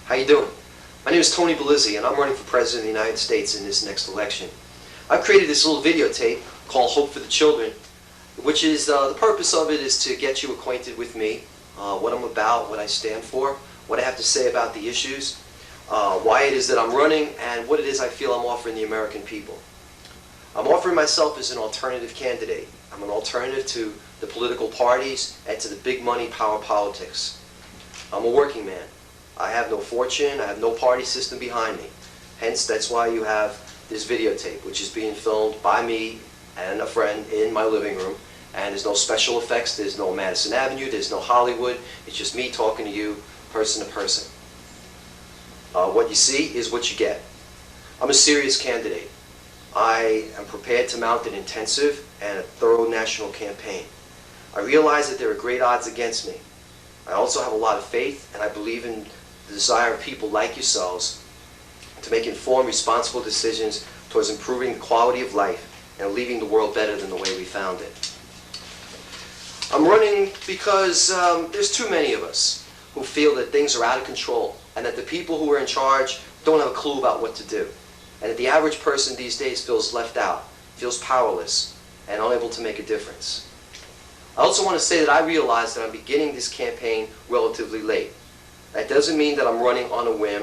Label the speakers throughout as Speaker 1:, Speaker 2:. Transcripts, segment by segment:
Speaker 1: How you doing? My name is Tony Bellizzi, and I'm running for President of the United States in this next election. I've created this little videotape called Hope for the Children, which is, the purpose of it is to get you acquainted with me, what I'm about, what I stand for, what I have to say about the issues, why it is that I'm running, and what it is I feel I'm offering the American people. I'm offering myself as an alternative candidate. I'm an alternative to the political parties and to the big money power politics. I'm a working man. I have no fortune, I have no party system behind me. Hence, that's why you have this videotape, which is being filmed by me and a friend in my living room. And there's no special effects, there's no Madison Avenue, there's no Hollywood. It's just me talking to you, person to person. What you see is what you get. I'm a serious candidate. I am prepared to mount an intensive and a thorough national campaign. I realize that there are great odds against me. I also have a lot of faith, and I believe in the desire of people like yourselves to make informed, responsible decisions towards improving the quality of life and leaving the world better than the way we found it. I'm running because there's too many of us who feel that things are out of control and that the people who are in charge don't have a clue about what to do, and that the average person these days feels left out, feels powerless, and unable to make a difference. I also want to say that I realize that I'm beginning this campaign relatively late. That doesn't mean that I'm running on a whim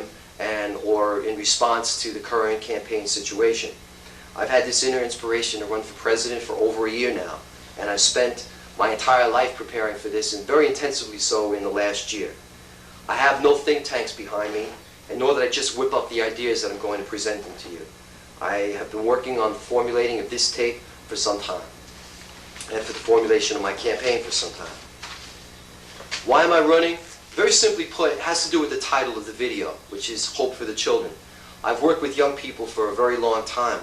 Speaker 1: or in response to the current campaign situation. I've had this inner inspiration to run for president for over a year now, and I've spent my entire life preparing for this, and very intensively so in the last year. I have no think tanks behind me, and nor that I just whip up the ideas that I'm going to present them to you. I have been working on the formulating of this tape for some time, and for the formulation of my campaign for some time. Why am I running? Very simply put, it has to do with the title of the video, which is Hope for the Children. I've worked with young people for a very long time,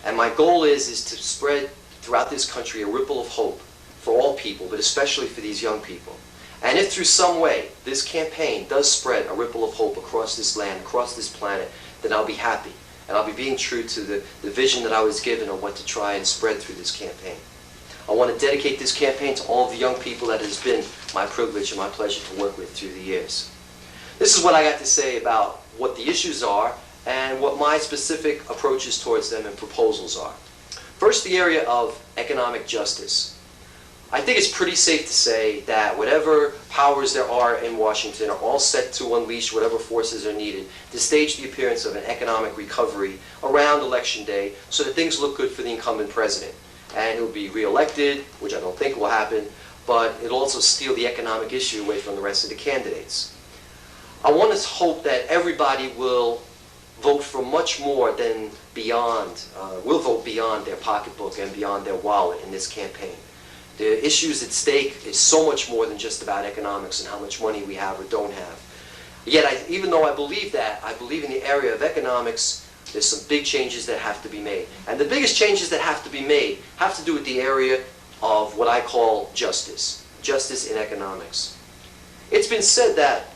Speaker 1: and my goal is to spread throughout this country a ripple of hope for all people, but especially for these young people. And if through some way this campaign does spread a ripple of hope across this land, across this planet, then I'll be happy, and I'll be being true to the vision that I was given on what to try and spread through this campaign. I want to dedicate this campaign to all of the young people that it has been my privilege and my pleasure to work with through the years. This is what I got to say about what the issues are and what my specific approaches towards them and proposals are. First, the area of economic justice. I think it's pretty safe to say that whatever powers there are in Washington are all set to unleash whatever forces are needed to stage the appearance of an economic recovery around Election Day so that things look good for the incumbent president. And he'll be re-elected, which I don't think will happen, but it'll also steal the economic issue away from the rest of the candidates. I want to hope that everybody will vote for much more than beyond, will vote beyond their pocketbook and beyond their wallet in this campaign. The issues at stake is so much more than just about economics and how much money we have or don't have. Yet, even though I believe that, I believe in the area of economics, there's some big changes that have to be made. And the biggest changes that have to be made have to do with the area of what I call justice. Justice in economics. It's been said that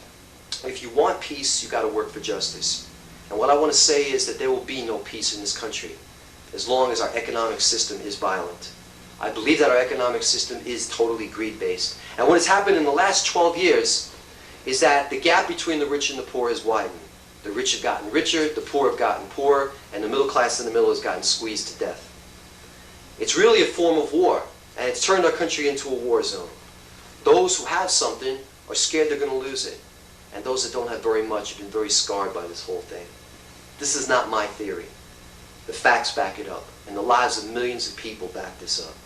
Speaker 1: if you want peace, you've got to work for justice. And what I want to say is that there will be no peace in this country as long as our economic system is violent. I believe that our economic system is totally greed-based. And what has happened in the last 12 years is that the gap between the rich and the poor has widened. The rich have gotten richer, the poor have gotten poorer, and the middle class in the middle has gotten squeezed to death. It's really a form of war, and it's turned our country into a war zone. Those who have something are scared they're going to lose it, and those that don't have very much have been very scarred by this whole thing. This is not my theory. The facts back it up, and the lives of millions of people back this up.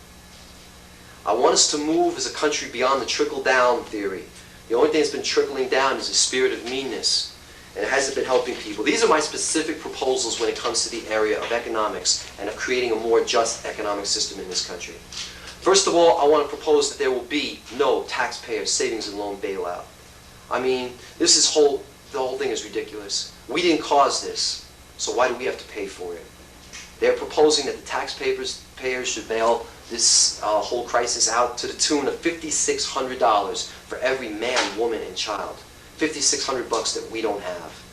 Speaker 1: I want us to move as a country beyond the trickle-down theory. The only thing that's been trickling down is a spirit of meanness, and it hasn't been helping people. These are my specific proposals when it comes to the area of economics and of creating a more just economic system in this country. First of all, I want to propose that there will be no taxpayer savings and loan bailout. I mean, the whole thing is ridiculous. We didn't cause this, so why do we have to pay for it? They're proposing that the taxpayers should bail this whole crisis out to the tune of $5,600 for every man, woman, and child. $5,600 that we don't have.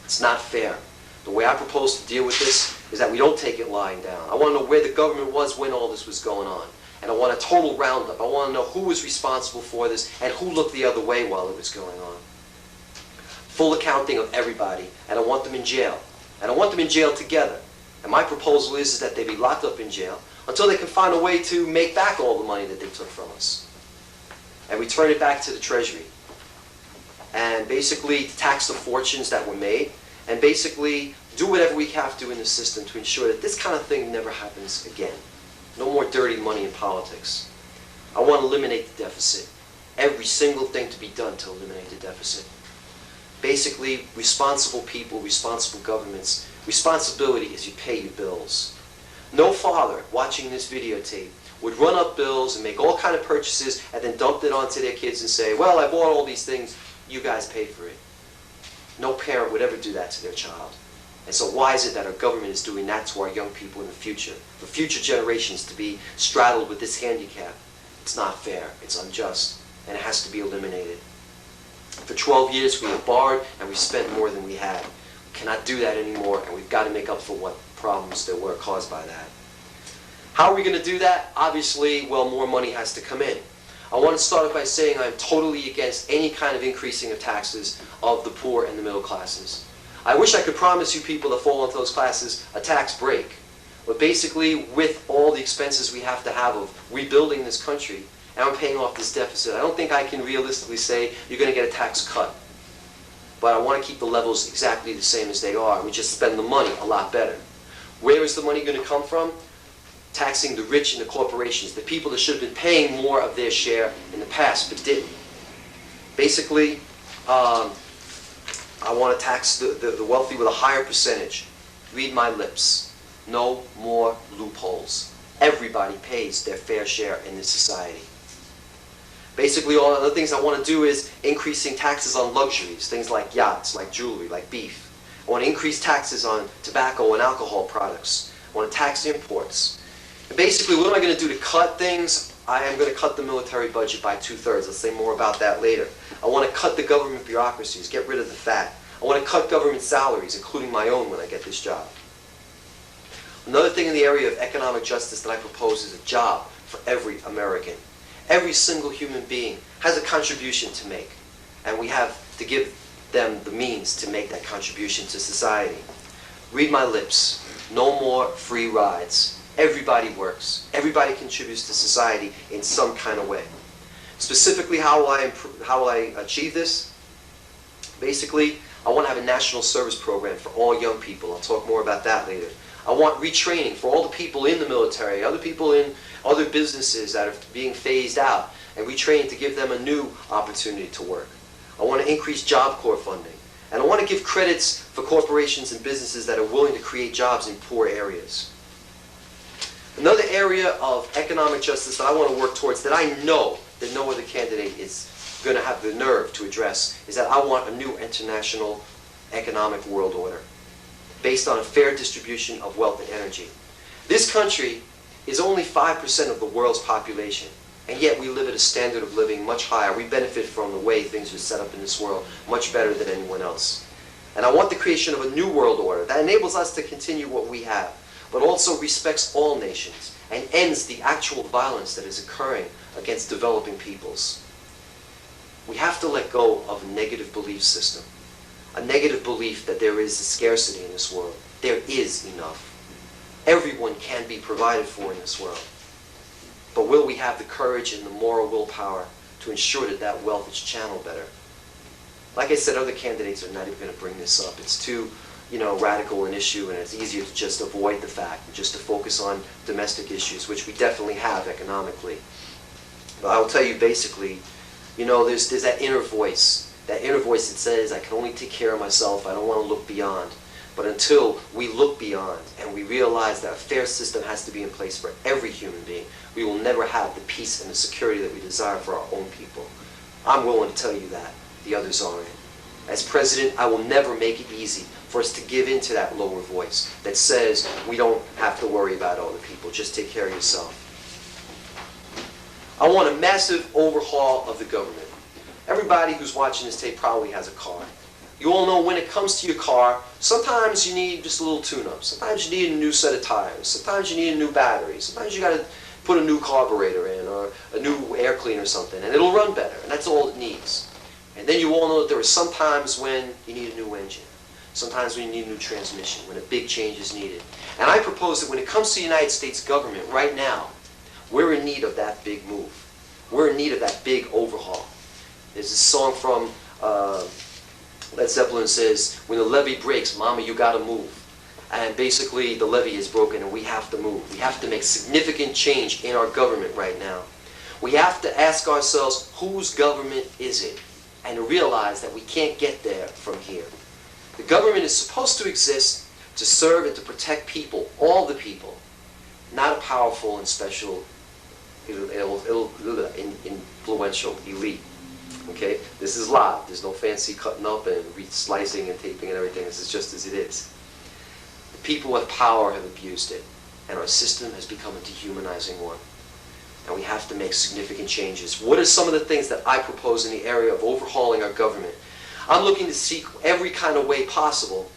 Speaker 1: It's not fair. The way I propose to deal with this is that we don't take it lying down. I want to know where the government was when all this was going on. And I want a total roundup. I want to know who was responsible for this and who looked the other way while it was going on. full accounting of everybody, and I want them in jail. And I want them in jail together. And my proposal is that they be locked up in jail until they can find a way to make back all the money that they took from us. And return it back to the Treasury. And basically tax the fortunes that were made, and basically do whatever we have to in the system to ensure that this kind of thing never happens again. No more dirty money in politics. I want to eliminate the deficit. Every single thing to be done to eliminate the deficit. Basically, responsible people, responsible governments, responsibility is you pay your bills. No father watching this videotape would run up bills and make all kind of purchases and then dump it onto their kids and say, well, I bought all these things, you guys paid for it. No parent would ever do that to their child. And so why is it that our government is doing that to our young people in the future? For future generations to be straddled with this handicap. It's not fair, it's unjust, and it has to be eliminated. For 12 years we have borrowed and we spent more than we had. We cannot do that anymore, and we've got to make up for what problems there were caused by that. How are we going to do that? Obviously, well, more money has to come in. I want to start off by saying I'm totally against any kind of increasing of taxes of the poor and the middle classes. I wish I could promise you people that fall into those classes a tax break. But basically, with all the expenses we have to have of rebuilding this country, and I'm paying off this deficit, I don't think I can realistically say you're going to get a tax cut. But I want to keep the levels exactly the same as they are. We just spend the money a lot better. Where is the money going to come from? Taxing the rich and the corporations, the people that should have been paying more of their share in the past, but didn't. Basically, I want to tax the wealthy with a higher percentage. Read my lips. No more loopholes. Everybody pays their fair share in this society. Basically, all the other things I want to do is increasing taxes on luxuries, things like yachts, like jewelry, like beef. I want to increase taxes on tobacco and alcohol products. I want to tax imports. And basically, what am I going to do to cut things? I am going to cut the military budget by 2/3. I'll say more about that later. I want to cut the government bureaucracies, get rid of the fat. I want to cut government salaries, including my own when I get this job. Another thing in the area of economic justice that I propose is a job for every American. Every single human being has a contribution to make, and we have to give them the means to make that contribution to society. Read my lips. No more free rides. Everybody works. Everybody contributes to society in some kind of way. Specifically, how will I achieve this? Basically, I want to have a national service program for all young people. I'll talk more about that later. I want retraining for all the people in the military, other people in other businesses that are being phased out, and retraining to give them a new opportunity to work. I want to increase Job Corps funding. And I want to give credits for corporations and businesses that are willing to create jobs in poor areas. Another area of economic justice that I want to work towards that I know that no other candidate is going to have the nerve to address is that I want a new international economic world order based on a fair distribution of wealth and energy. This country is only 5% of the world's population, and yet we live at a standard of living much higher. We benefit from the way things are set up in this world much better than anyone else. And I want the creation of a new world order that enables us to continue what we have, but also respects all nations and ends the actual violence that is occurring against developing peoples. We have to let go of a negative belief system, a negative belief that there is a scarcity in this world. There is enough. Everyone can be provided for in this world. But will we have the courage and the moral willpower to ensure that that wealth is channeled better? Like I said, other candidates are not even going to bring this up. It's too, radical an issue, and it's easier to just avoid the fact and just to focus on domestic issues, which we definitely have economically. But I will tell you basically, there's that inner voice that says, I can only take care of myself, I don't want to look beyond. But until we look beyond and we realize that a fair system has to be in place for every human being, we will never have the peace and the security that we desire for our own people. I'm willing to tell you that. The others aren't. As president, I will never make it easy for us to give in to that lower voice that says we don't have to worry about other people, just take care of yourself. I want a massive overhaul of the government. Everybody who's watching this tape probably has a car. You all know when it comes to your car, sometimes you need just a little tune-up. Sometimes you need a new set of tires. Sometimes you need a new battery. Sometimes you got to put a new carburetor in or a new air cleaner or something, and it'll run better, and that's all it needs. And then you all know that there are some times when you need a new engine. Sometimes when you need a new transmission, when a big change is needed. And I propose that when it comes to the United States government right now, we're in need of that big move. We're in need of that big overhaul. There's a song from Led Zeppelin says, when the levee breaks, mama, you gotta move. And basically the levee is broken and we have to move. We have to make significant change in our government right now. We have to ask ourselves, whose government is it? And to realize that we can't get there from here. The government is supposed to exist to serve and to protect people, all the people, not a powerful and special, influential elite. Okay? This is live. There's no fancy cutting up and slicing and taping and everything. This is just as it is. The people with power have abused it, and our system has become a dehumanizing one. And we have to make significant changes. What are some of the things that I propose in the area of overhauling our government? I'm looking to seek every kind of way possible,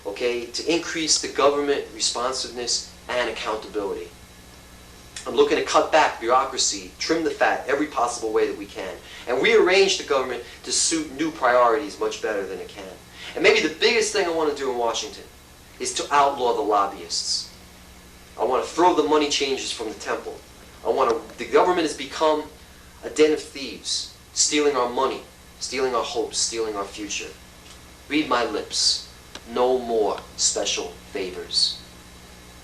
Speaker 1: okay, to increase the government responsiveness and accountability. I'm looking to cut back bureaucracy, trim the fat every possible way that we can, and rearrange the government to suit new priorities much better than it can. And maybe the biggest thing I want to do in Washington is to outlaw the lobbyists. I want to throw the money changers from the temple. The government has become a den of thieves, stealing our money, stealing our hopes, stealing our future. Read my lips. No more special favors.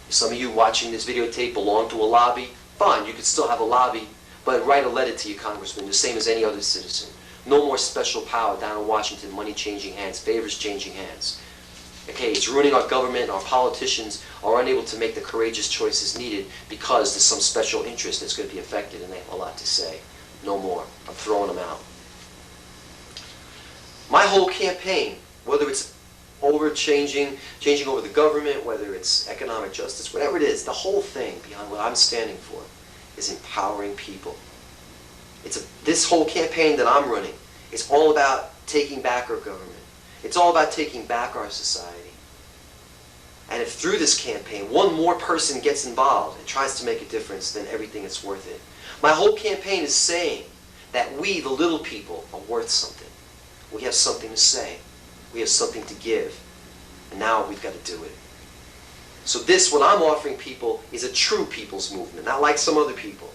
Speaker 1: If some of you watching this videotape belong to a lobby, fine, you could still have a lobby, but write a letter to your congressman, the same as any other citizen. No more special power down in Washington, money changing hands, favors changing hands. Okay, it's ruining our government. Our politicians are unable to make the courageous choices needed because there's some special interest that's going to be affected and they have a lot to say. No more. I'm throwing them out. My whole campaign, whether it's changing over the government, whether it's economic justice, whatever it is, the whole thing behind what I'm standing for is empowering people. This whole campaign that I'm running is all about taking back our government. It's all about taking back our society. And if through this campaign one more person gets involved and tries to make a difference, then everything is worth it. My whole campaign is saying that we, the little people, are worth something. We have something to say. We have something to give. And now we've got to do it. So this, what I'm offering people, is a true people's movement, not like some other people.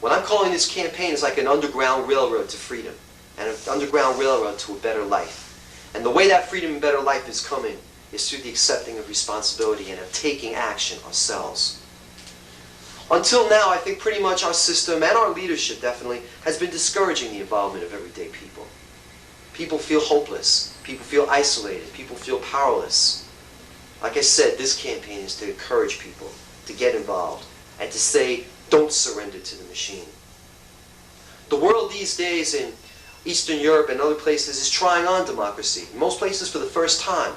Speaker 1: What I'm calling this campaign is like an underground railroad to freedom, and an underground railroad to a better life. And the way that freedom and better life is coming is through the accepting of responsibility and of taking action ourselves. Until now, I think pretty much our system and our leadership definitely has been discouraging the involvement of everyday people. People feel hopeless. People feel isolated. People feel powerless. Like I said, this campaign is to encourage people to get involved and to say, don't surrender to the machine. The world these days in Eastern Europe and other places is trying on democracy. In most places for the first time.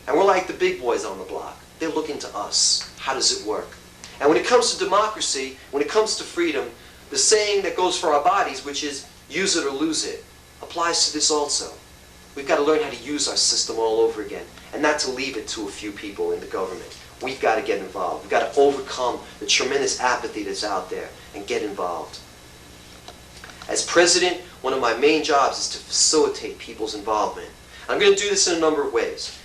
Speaker 1: And we're like the big boys on the block. They're looking to us. How does it work? And when it comes to democracy, when it comes to freedom, the saying that goes for our bodies, which is use it or lose it, applies to this also. We've got to learn how to use our system all over again and not to leave it to a few people in the government. We've got to get involved. We've got to overcome the tremendous apathy that's out there and get involved. As president, one of my main jobs is to facilitate people's involvement. I'm going to do this in a number of ways.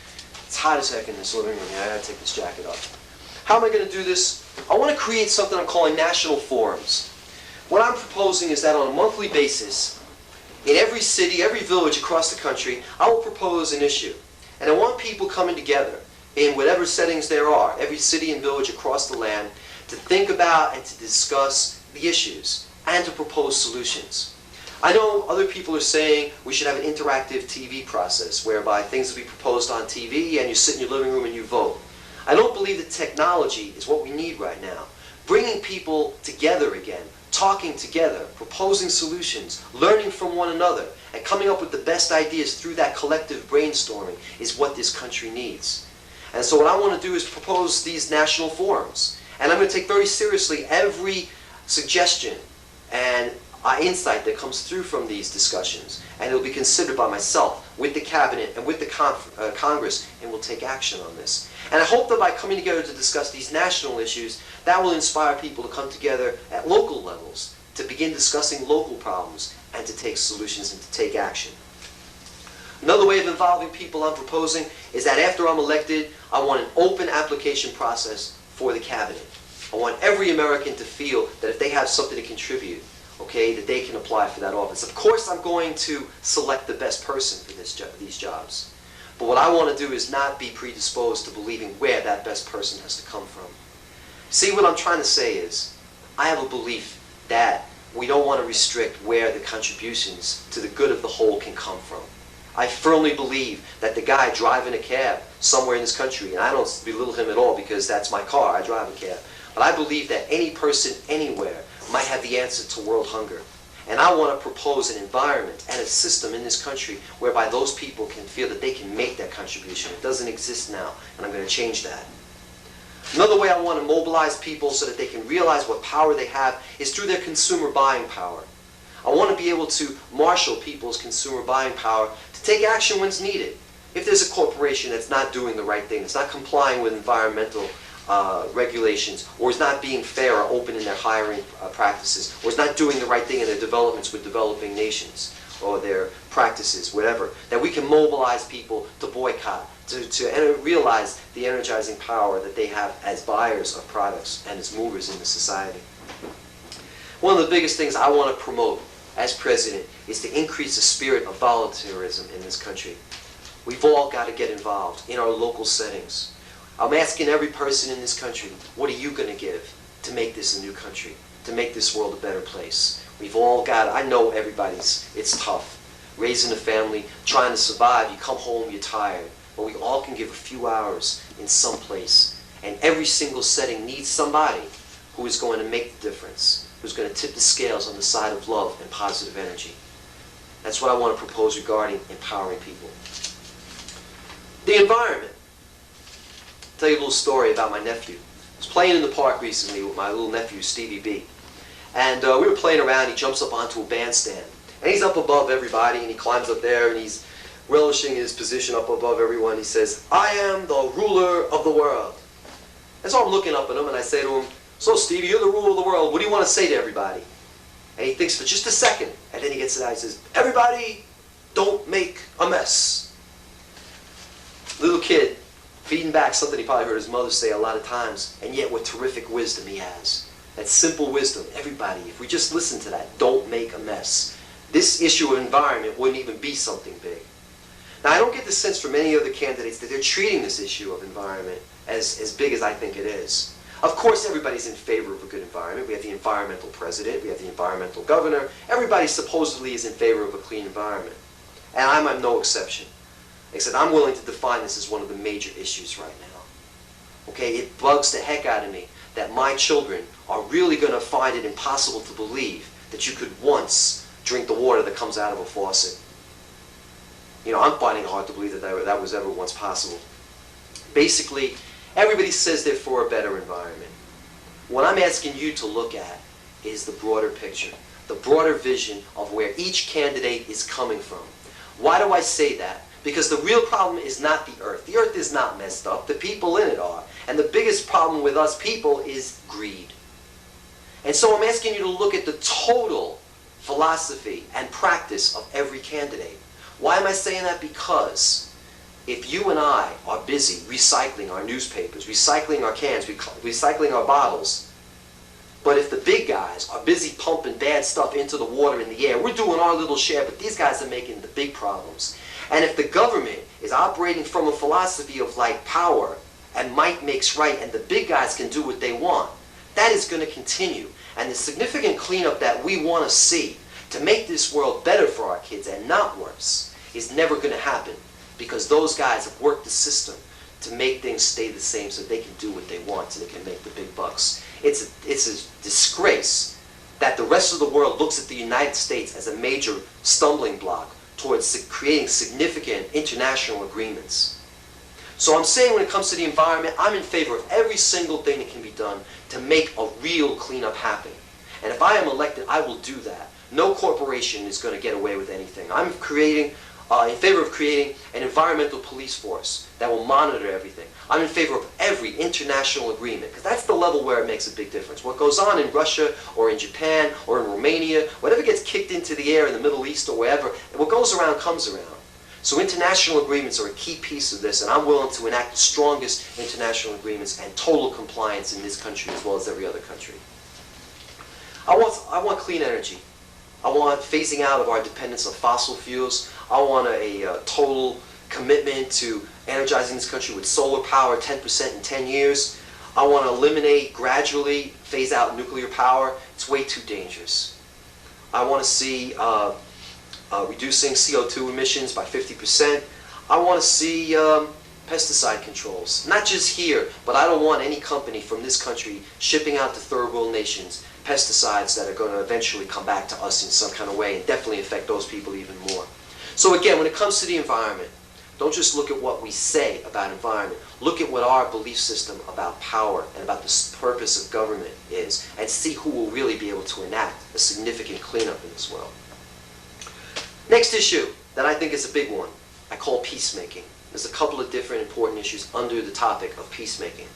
Speaker 1: It's hot as heck in this living room. I got to take this jacket off. How am I going to do this? I want to create something I'm calling national forums. What I'm proposing is that on a monthly basis, in every city, every village across the country, I will propose an issue. And I want people coming together in whatever settings there are, every city and village across the land, to think about and to discuss the issues and to propose solutions. I know other people are saying we should have an interactive TV process whereby things will be proposed on TV and you sit in your living room and you vote. I don't believe that technology is what we need right now. Bringing people together again, talking together, proposing solutions, learning from one another, and coming up with the best ideas through that collective brainstorming is what this country needs. And so what I want to do is propose these national forums. And I'm going to take very seriously every suggestion and insight that comes through from these discussions. And it will be considered by myself, with the cabinet, and with the Congress, and we'll take action on this. And I hope that by coming together to discuss these national issues, that will inspire people to come together at local levels, to begin discussing local problems, and to take solutions and to take action. involving people I'm proposing is that after I'm elected, I want an open application process for the cabinet. I want every American to feel that if they have something to contribute, okay, that they can apply for that office. Of course, I'm going to select the best person for these jobs. But what I want to do is not be predisposed to believing where that best person has to come from. See, what I'm trying to say is, I have a belief that we don't want to restrict where the contributions to the good of the whole can come from. I firmly believe that the guy driving a cab somewhere in this country, and I don't belittle him at all because that's my car, I drive a cab, but I believe that any person anywhere might have the answer to world hunger. And I want to propose an environment and a system in this country whereby those people can feel that they can make that contribution. It doesn't exist now, and I'm going to change that. Another way I want to mobilize people so that they can realize what power they have is through their consumer buying power. I want to be able to marshal people's consumer buying power to take action when it's needed. If there's a corporation that's not doing the right thing, that's not complying with environmental regulations, or is not being fair or open in their hiring practices, or is not doing the right thing in their developments with developing nations, or their practices, whatever, that we can mobilize people to boycott, to realize the energizing power that they have as buyers of products and as movers in the society. One of the biggest things I want to promote as president is to increase the spirit of volunteerism in this country. We've all got to get involved in our local settings. I'm asking every person in this country, what are you going to give to make this a new country, to make this world a better place? We've all got, I know it's tough. Raising a family, trying to survive, you come home, you're tired. But we all can give a few hours in some place. And every single setting needs somebody who is going to make the difference, who's going to tip the scales on the side of love and positive energy. That's what I want to propose regarding empowering people. The environment. I'll tell you a little story about my nephew. I was playing in the park recently with my little nephew, Stevie B. And we were playing around, he jumps up onto a bandstand. And he's up above everybody, and he climbs up there, and he's relishing his position up above everyone. He says, I am the ruler of the world. And so I'm looking up at him, and I say to him, so Stevie, you're the ruler of the world. What do you want to say to everybody? And he thinks for just a second, and then he gets it out. He says, everybody, don't make a mess. Little kid, feeding back something he probably heard his mother say a lot of times, and yet what terrific wisdom he has. That simple wisdom. Everybody, if we just listen to that, don't make a mess. This issue of environment wouldn't even be something big. Now, I don't get the sense from any other candidates that they're treating this issue of environment as big as I think it is. Of course, everybody's in favor of a good environment. We have the environmental president, we have the environmental governor. Everybody supposedly is in favor of a clean environment. And I'm no exception. Except I'm willing to define this as one of the major issues right now. Okay, it bugs the heck out of me that my children are really going to find it impossible to believe that you could once drink the water that comes out of a faucet. You know, I'm finding it hard to believe that that was ever once possible. Basically, everybody says they're for a better environment. What I'm asking you to look at is the broader picture, the broader vision of where each candidate is coming from. Why do I say that? Because the real problem is not the earth. The earth is not messed up. The people in it are. And the biggest problem with us people is greed. And so I'm asking you to look at the total philosophy and practice of every candidate. Why am I saying that? Because if you and I are busy recycling our newspapers, recycling our cans, recycling our bottles, but if the big guys are busy pumping bad stuff into the water and the air, we're doing our little share, but these guys are making the big problems. And if the government is operating from a philosophy of like power and might makes right and the big guys can do what they want, that is going to continue. And the significant cleanup that we want to see to make this world better for our kids and not worse is never going to happen because those guys have worked the system to make things stay the same so they can do what they want so they can make the big bucks. It's a disgrace that the rest of the world looks at the United States as a major stumbling block towards creating significant international agreements. So I'm saying when it comes to the environment, I'm in favor of every single thing that can be done to make a real cleanup happen. And if I am elected, I will do that. No corporation is going to get away with anything. I'm in favor of creating an environmental police force that will monitor everything. I'm in favor of every international agreement, because that's the level where it makes a big difference. What goes on in Russia or in Japan or in Romania, whatever gets kicked into the air in the Middle East or wherever, what goes around comes around. So international agreements are a key piece of this, and I'm willing to enact the strongest international agreements and total compliance in this country as well as every other country. I want clean energy. I want phasing out of our dependence on fossil fuels. I want a total commitment to energizing this country with solar power, 10% in 10 years. I want to eliminate, gradually phase out nuclear power. It's way too dangerous. I want to see reducing CO2 emissions by 50%. I want to see pesticide controls, not just here, but I don't want any company from this country shipping out to third world nations pesticides that are going to eventually come back to us in some kind of way and definitely affect those people even more. So again, when it comes to the environment, don't just look at what we say about environment. Look at what our belief system about power and about the purpose of government is, and see who will really be able to enact a significant cleanup in this world. Next issue that I think is a big one, I call peacemaking. There's a couple of different important issues under the topic of peacemaking.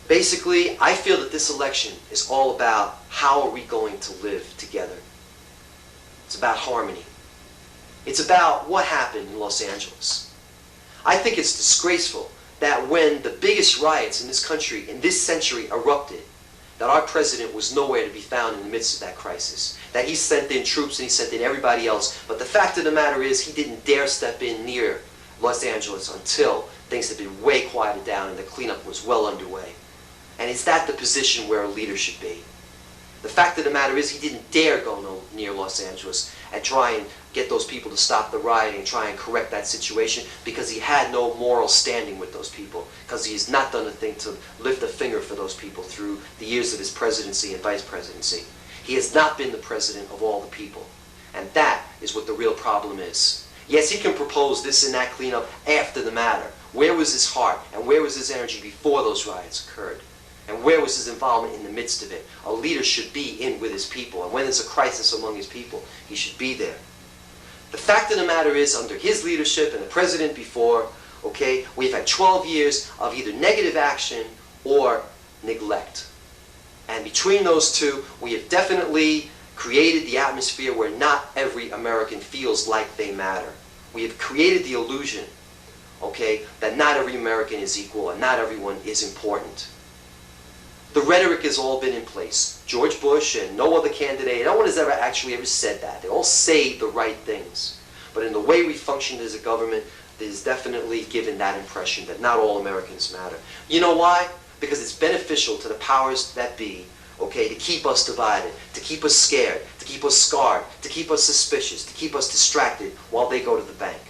Speaker 1: Basically, I feel that this election is all about how are we going to live together. It's about harmony. It's about what happened in Los Angeles. I think it's disgraceful that when the biggest riots in this country, in this century, erupted, that our president was nowhere to be found in the midst of that crisis. That he sent in troops and he sent in everybody else. But the fact of the matter is he didn't dare step in near Los Angeles until things had been way quieted down and the cleanup was well underway. And is that the position where a leader should be? The fact of the matter is he didn't dare go near Los Angeles and try and get those people to stop the rioting and try and correct that situation because he had no moral standing with those people, because he has not done a thing to lift a finger for those people through the years of his presidency and vice presidency. He has not been the president of all the people. And that is what the real problem is. Yes, he can propose this and that cleanup after the matter. Where was his heart and where was his energy before those riots occurred? And where was his involvement in the midst of it? A leader should be in with his people. And when there's a crisis among his people, he should be there. The fact of the matter is, under his leadership and the president before, okay, we've had 12 years of either negative action or neglect. And between those two, we have definitely created the atmosphere where not every American feels like they matter. We have created the illusion, okay, that not every American is equal and not everyone is important. The rhetoric has all been in place. George Bush and no other candidate, no one has ever said that. They all say the right things. But in the way we functioned as a government, it is definitely given that impression that not all Americans matter. You know why? Because it's beneficial to the powers that be, okay, to keep us divided, to keep us scared, to keep us scarred, to keep us suspicious, to keep us distracted while they go to the bank.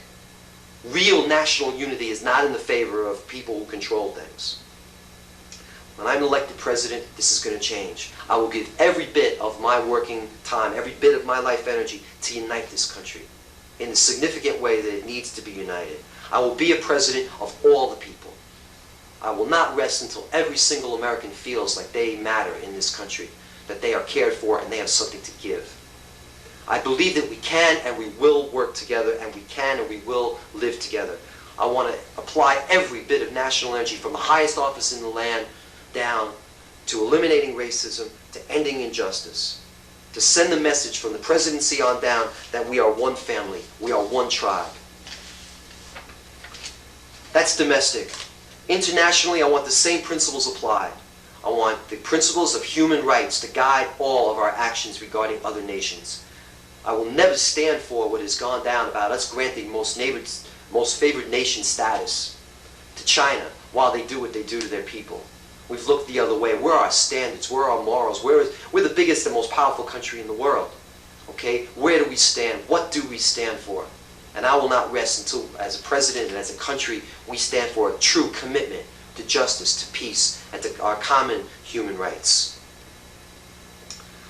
Speaker 1: Real national unity is not in the favor of people who control things. When I'm elected president, this is going to change. I will give every bit of my working time, every bit of my life energy to unite this country in the significant way that it needs to be united. I will be a president of all the people. I will not rest until every single American feels like they matter in this country, that they are cared for and they have something to give. I believe that we can and we will work together, and we can and we will live together. I want to apply every bit of national energy from the highest office in the land down to eliminating racism, to ending injustice, to send the message from the presidency on down that we are one family, we are one tribe. That's domestic. Internationally, I want the same principles applied. I want the principles of human rights to guide all of our actions regarding other nations. I will never stand for what has gone down about us granting most favored nation status to China while they do what they do to their people. We've looked the other way. Where are our standards? Where are our morals? We're the biggest and most powerful country in the world. Okay? Where do we stand? What do we stand for? And I will not rest until, as a president and as a country, we stand for a true commitment to justice, to peace, and to our common human rights.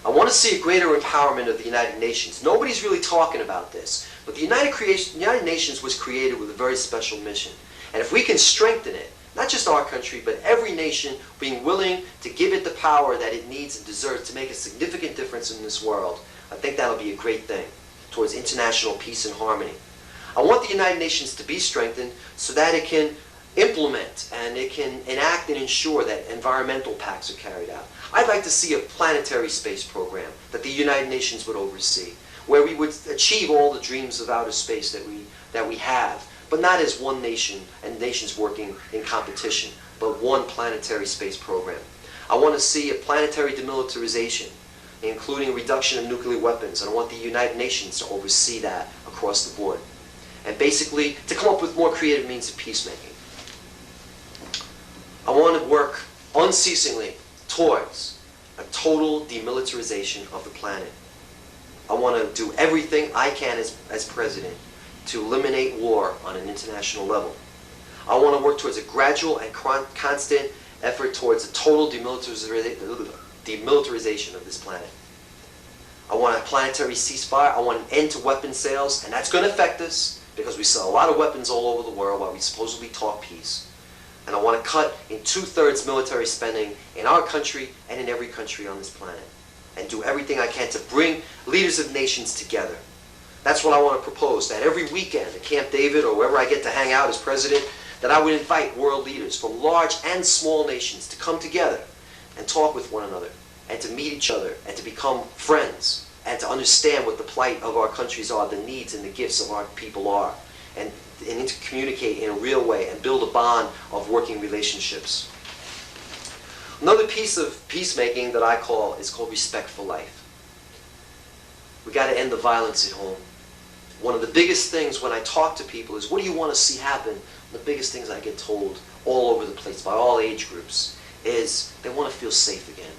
Speaker 1: I want to see a greater empowerment of the United Nations. Nobody's really talking about this, but the United Nations was created with a very special mission. And if we can strengthen it, not just our country, but every nation being willing to give it the power that it needs and deserves to make a significant difference in this world, I think that'll be a great thing towards international peace and harmony. I want the United Nations to be strengthened so that it can implement and it can enact and ensure that environmental pacts are carried out. I'd like to see a planetary space program that the United Nations would oversee, where we would achieve all the dreams of outer space that we have, but not as one nation and nations working in competition, but one planetary space program. I want to see a planetary demilitarization, including reduction of nuclear weapons, and I want the United Nations to oversee that across the board. And basically, to come up with more creative means of peacemaking. I want to work unceasingly towards a total demilitarization of the planet. I want to do everything I can as president to eliminate war on an international level. I want to work towards a gradual and constant effort towards a total demilitarization of this planet. I want a planetary ceasefire. I want an end to weapons sales, and that's going to affect us because we sell a lot of weapons all over the world while we supposedly talk peace. And I want to cut in 2/3 military spending in our country and in every country on this planet, and do everything I can to bring leaders of nations together. That's what I want to propose, that every weekend at Camp David or wherever I get to hang out as president, that I would invite world leaders from large and small nations to come together and talk with one another, and to meet each other, and to become friends, and to understand what the plight of our countries are, the needs and the gifts of our people are, and to communicate in a real way and build a bond of working relationships. Another piece of peacemaking that I call is called respect for life. We got to end the violence at home. One of the biggest things when I talk to people is, what do you want to see happen? The biggest things I get told all over the place by all age groups is they want to feel safe again.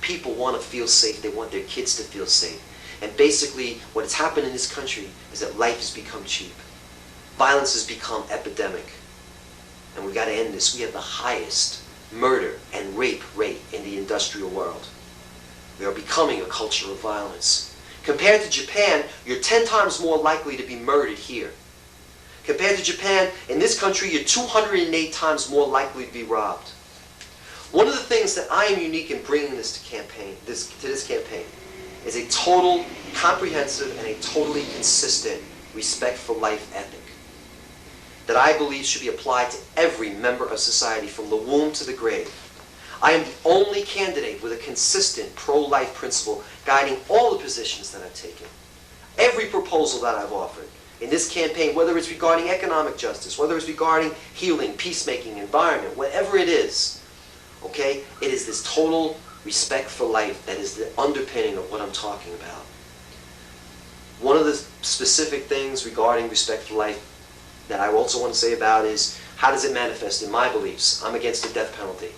Speaker 1: People want to feel safe. They want their kids to feel safe. And basically what has happened in this country is that life has become cheap. Violence has become epidemic. And we've got to end this. We have the highest murder and rape rate in the industrial world. We are becoming a culture of violence. Compared to Japan, you're 10 times more likely to be murdered here. Compared to Japan, in this country, you're 208 times more likely to be robbed. One of the things that I am unique in bringing this to this campaign is a total, comprehensive, and a totally consistent respect for life ethic that I believe should be applied to every member of society from the womb to the grave. I am the only candidate with a consistent pro-life principle guiding all the positions that I've taken. Every proposal that I've offered in this campaign, whether it's regarding economic justice, whether it's regarding healing, peacemaking, environment, whatever it is, okay, it is this total respect for life that is the underpinning of what I'm talking about. One of the specific things regarding respect for life that I also want to say about is, how does it manifest in my beliefs? I'm against the death penalty.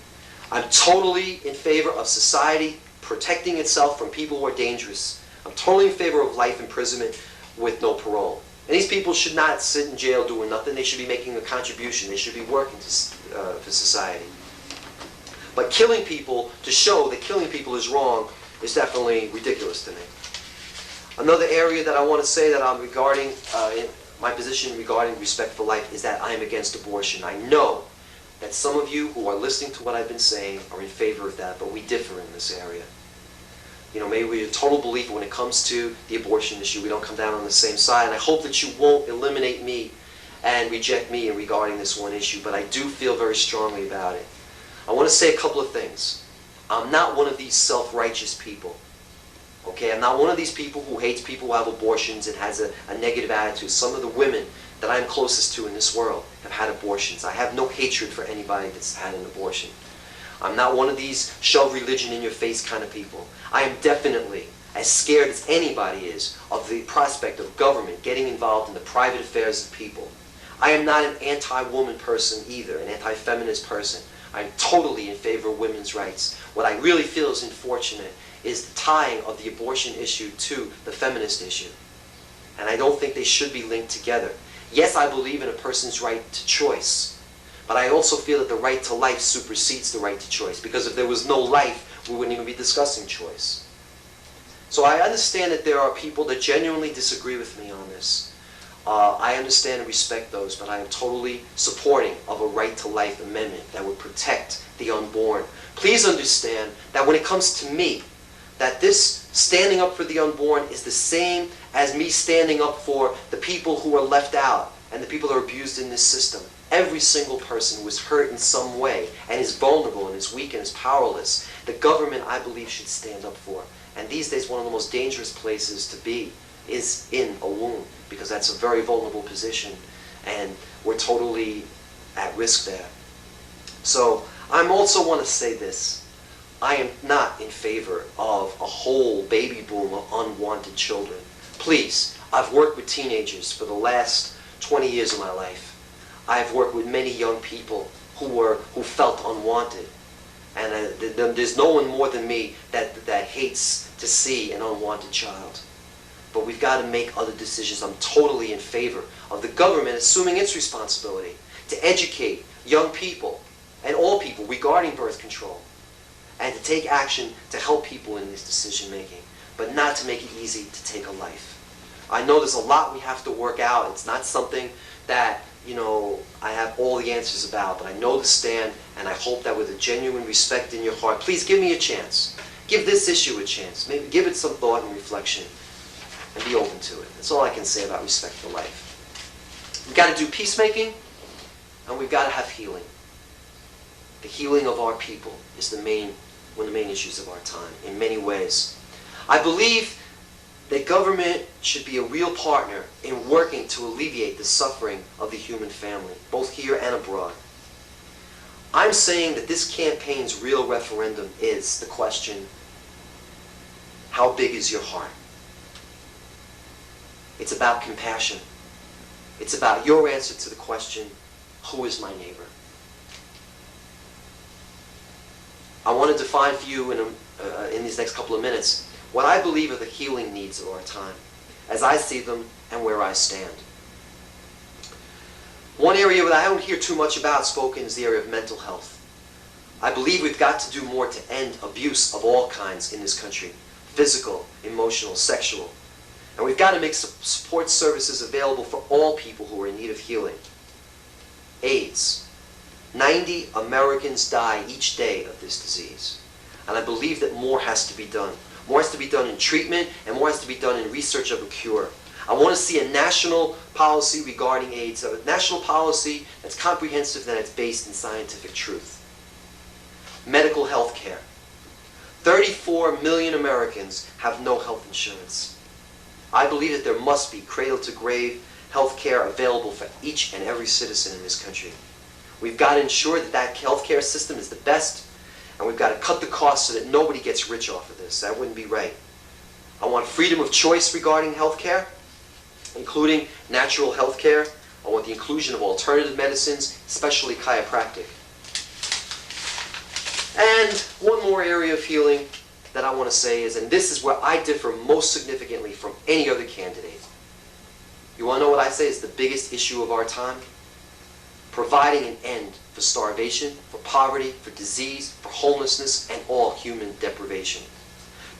Speaker 1: I'm totally in favor of society protecting itself from people who are dangerous. I'm totally in favor of life imprisonment with no parole. And these people should not sit in jail doing nothing. They should be making a contribution. They should be working for society. But killing people to show that killing people is wrong is definitely ridiculous to me. Another area that I want to say that I'm regarding, my position regarding respect for life, is that I am against abortion. I know that some of you who are listening to what I've been saying are in favor of that, but we differ in this area. You know, maybe we have total belief when it comes to the abortion issue. We don't come down on the same side, and I hope that you won't eliminate me and reject me in regarding this one issue, but I do feel very strongly about it. I want to say a couple of things. I'm not one of these self-righteous people. Okay, I'm not one of these people who hates people who have abortions and has a negative attitude. Some of the women that I'm closest to in this world have had abortions. I have no hatred for anybody that's had an abortion. I'm not one of these shove religion in your face kind of people. I am definitely as scared as anybody is of the prospect of government getting involved in the private affairs of people. I am not an anti-woman person either, an anti-feminist person. I'm totally in favor of women's rights. What I really feel is unfortunate is the tying of the abortion issue to the feminist issue. And I don't think they should be linked together. Yes, I believe in a person's right to choice, but I also feel that the right to life supersedes the right to choice, because if there was no life, we wouldn't even be discussing choice. So I understand that there are people that genuinely disagree with me on this. I understand and respect those, but I am totally supporting of a right to life amendment that would protect the unborn. Please understand that when it comes to me, that this standing up for the unborn is the same as me standing up for the people who are left out and the people that are abused in this system. Every single person who is hurt in some way and is vulnerable and is weak and is powerless, the government, I believe, should stand up for. And these days, one of the most dangerous places to be is in a womb, because that's a very vulnerable position, and we're totally at risk there. So I also want to say this. I am not in favor of a whole baby boom of unwanted children. Please, I've worked with teenagers for the last 20 years of my life. I've worked with many young people who felt unwanted. And there's no one more than me that hates to see an unwanted child. But we've got to make other decisions. I'm totally in favor of the government assuming its responsibility to educate young people and all people regarding birth control, and to take action to help people in this decision making, but not to make it easy to take a life. I know there's a lot we have to work out. It's not something that, I have all the answers about, but I know the stand, and I hope that with a genuine respect in your heart, please give me a chance. Give this issue a chance. Maybe give it some thought and reflection, and be open to it. That's all I can say about respect for life. We've got to do peacemaking, and we've got to have healing. The healing of our people is one of the main issues of our time, in many ways. I believe that government should be a real partner in working to alleviate the suffering of the human family, both here and abroad. I'm saying that this campaign's real referendum is the question, how big is your heart? It's about compassion. It's about your answer to the question, who is my neighbor? I want to define for you in these next couple of minutes what I believe are the healing needs of our time, as I see them and where I stand. One area that I don't hear too much about spoken is the area of mental health. I believe we've got to do more to end abuse of all kinds in this country, physical, emotional, sexual. And we've got to make support services available for all people who are in need of healing. AIDS. 90 Americans die each day of this disease. And I believe that more has to be done. More has to be done in treatment, and more has to be done in research of a cure. I want to see a national policy regarding AIDS, a national policy that's comprehensive and that's based in scientific truth. Medical health care. 34 million Americans have no health insurance. I believe that there must be cradle-to-grave health care available for each and every citizen in this country. We've got to ensure that that health care system is the best, and we've got to cut the costs so that nobody gets rich off of this. That wouldn't be right. I want freedom of choice regarding health care, including natural health care. I want the inclusion of alternative medicines, especially chiropractic. And one more area of healing that I want to say is, and this is where I differ most significantly from any other candidate. You want to know what I say is the biggest issue of our time? Providing an end for starvation, for poverty, for disease, for homelessness, and all human deprivation.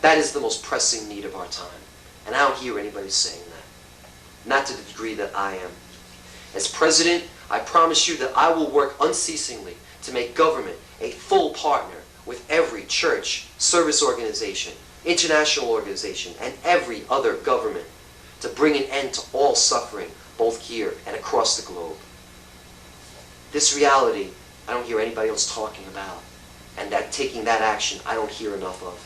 Speaker 1: That is the most pressing need of our time. And I don't hear anybody saying that. Not to the degree that I am. As president, I promise you that I will work unceasingly to make government a full partner with every church, service organization, international organization, and every other government to bring an end to all suffering, both here and across the globe. This reality, I don't hear anybody else talking about. And that taking that action, I don't hear enough of.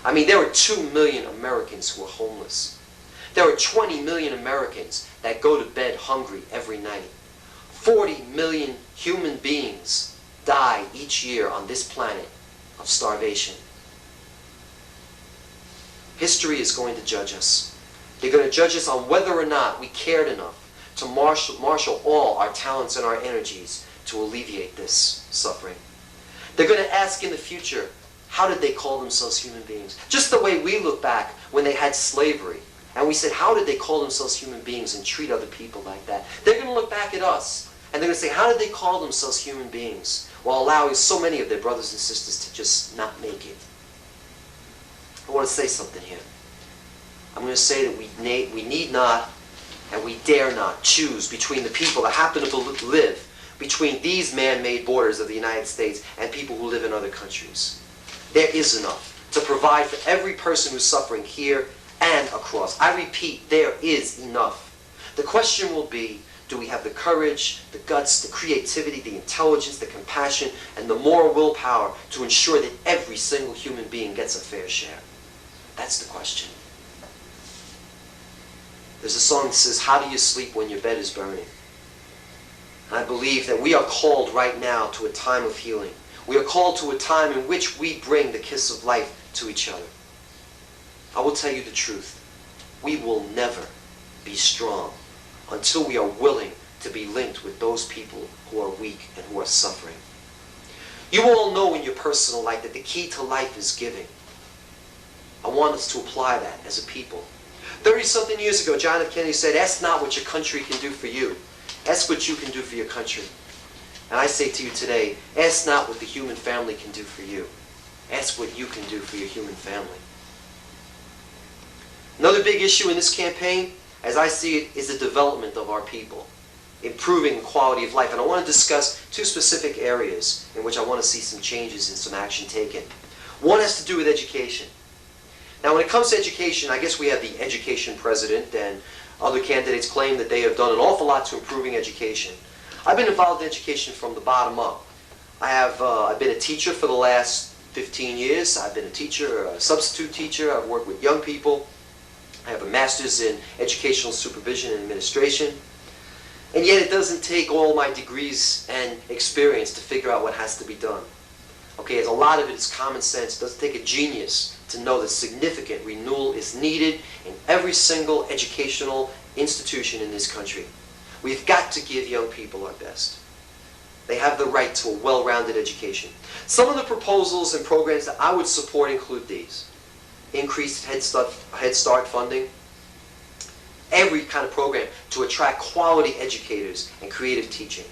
Speaker 1: I mean, there are 2 million Americans who are homeless. There are 20 million Americans that go to bed hungry every night. 40 million human beings die each year on this planet of starvation. History is going to judge us. They're going to judge us on whether or not we cared enough to marshal all our talents and our energies to alleviate this suffering. They're going to ask in the future, how did they call themselves human beings? Just the way we look back when they had slavery, and we said, how did they call themselves human beings and treat other people like that? They're going to look back at us, and they're going to say, how did they call themselves human beings while allowing so many of their brothers and sisters to just not make it? I want to say something here. I'm going to say that we need not and we dare not choose between the people that happen to live between these man-made borders of the United States and people who live in other countries. There is enough to provide for every person who's suffering here and across. I repeat, there is enough. The question will be, do we have the courage, the guts, the creativity, the intelligence, the compassion, and the moral willpower to ensure that every single human being gets a fair share? That's the question. There's a song that says, "How do you sleep when your bed is burning?" And I believe that we are called right now to a time of healing. We are called to a time in which we bring the kiss of life to each other. I will tell you the truth. We will never be strong until we are willing to be linked with those people who are weak and who are suffering. You all know in your personal life that the key to life is giving. I want us to apply that as a people. 30-something years ago, John F. Kennedy said, "Ask not what your country can do for you. Ask what you can do for your country." And I say to you today, ask not what the human family can do for you. Ask what you can do for your human family. Another big issue in this campaign, as I see it, is the development of our people, improving the quality of life. And I want to discuss two specific areas in which I want to see some changes and some action taken. One has to do with education. Now, when it comes to education, I guess we have the education president, and other candidates claim that they have done an awful lot to improving education. I've been involved in education from the bottom up. I've been a teacher for the last 15 years. I've been a teacher, a substitute teacher. I've worked with young people. I have a master's in educational supervision and administration. And yet it doesn't take all my degrees and experience to figure out what has to be done. Okay, as a lot of it is common sense. It doesn't take a genius to know that significant renewal is needed in every single educational institution in this country. We've got to give young people our best. They have the right to a well-rounded education. Some of the proposals and programs that I would support include these. Increased Head Start funding. Every kind of program to attract quality educators and creative teaching.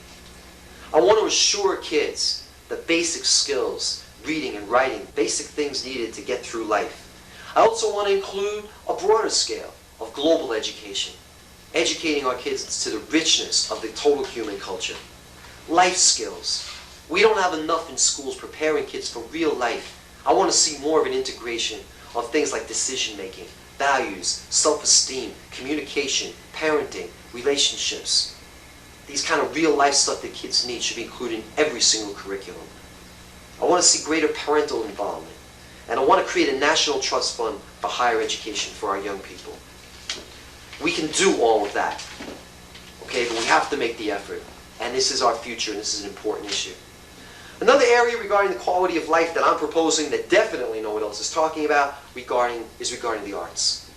Speaker 1: I want to assure kids the basic skills, reading and writing, basic things needed to get through life. I also want to include a broader scale of global education, educating our kids to the richness of the total human culture. Life skills. We don't have enough in schools preparing kids for real life. I want to see more of an integration of things like decision-making, values, self-esteem, communication, parenting, relationships. These kind of real-life stuff that kids need should be included in every single curriculum. I want to see greater parental involvement. And I want to create a national trust fund for higher education for our young people. We can do all of that, okay, but we have to make the effort. And this is our future, and this is an important issue. Another area regarding the quality of life that I'm proposing that definitely no one else is talking about is regarding the arts.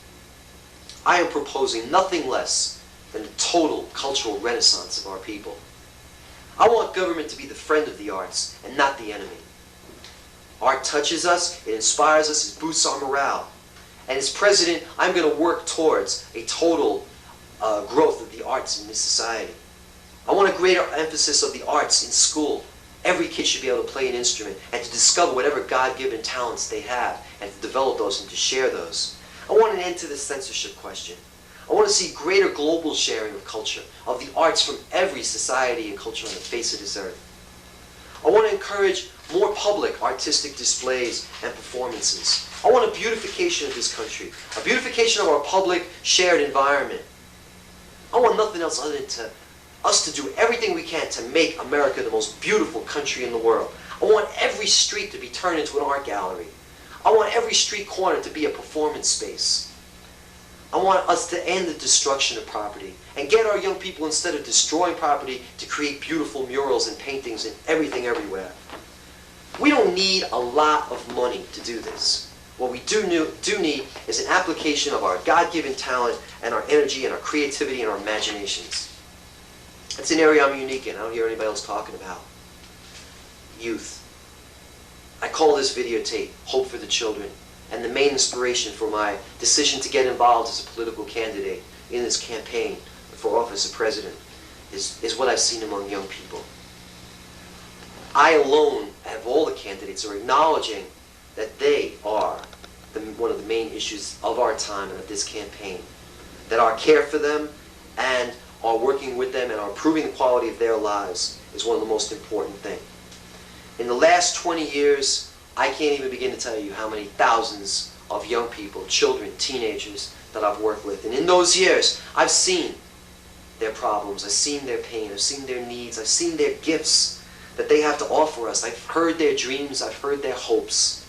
Speaker 1: I am proposing nothing less than the total cultural renaissance of our people. I want government to be the friend of the arts and not the enemy. Art touches us, it inspires us, it boosts our morale. And as president, I'm going to work towards a total growth of the arts in this society. I want a greater emphasis of the arts in school. Every kid should be able to play an instrument and to discover whatever God-given talents they have and to develop those and to share those. I want an end to the censorship question. I want to see greater global sharing of culture, of the arts from every society and culture on the face of this earth. I want to encourage more public artistic displays and performances. I want a beautification of this country, a beautification of our public shared environment. I want nothing else other than us to do everything we can to make America the most beautiful country in the world. I want every street to be turned into an art gallery. I want every street corner to be a performance space. I want us to end the destruction of property and get our young people, instead of destroying property, to create beautiful murals and paintings and everything everywhere. We don't need a lot of money to do this. What we do need is an application of our God-given talent and our energy and our creativity and our imaginations. That's an area I'm unique in. I don't hear anybody else talking about. Youth. I call this videotape Hope for the Children, and the main inspiration for my decision to get involved as a political candidate in this campaign for office of president is what I've seen among young people. I alone, out of all the candidates, are acknowledging that they are one of the main issues of our time and of this campaign. That our care for them and our working with them and our improving the quality of their lives is one of the most important things. In the last 20 years, I can't even begin to tell you how many thousands of young people, children, teenagers that I've worked with. And in those years, I've seen their problems, I've seen their pain, I've seen their needs, I've seen their gifts that they have to offer us. I've heard their dreams, I've heard their hopes.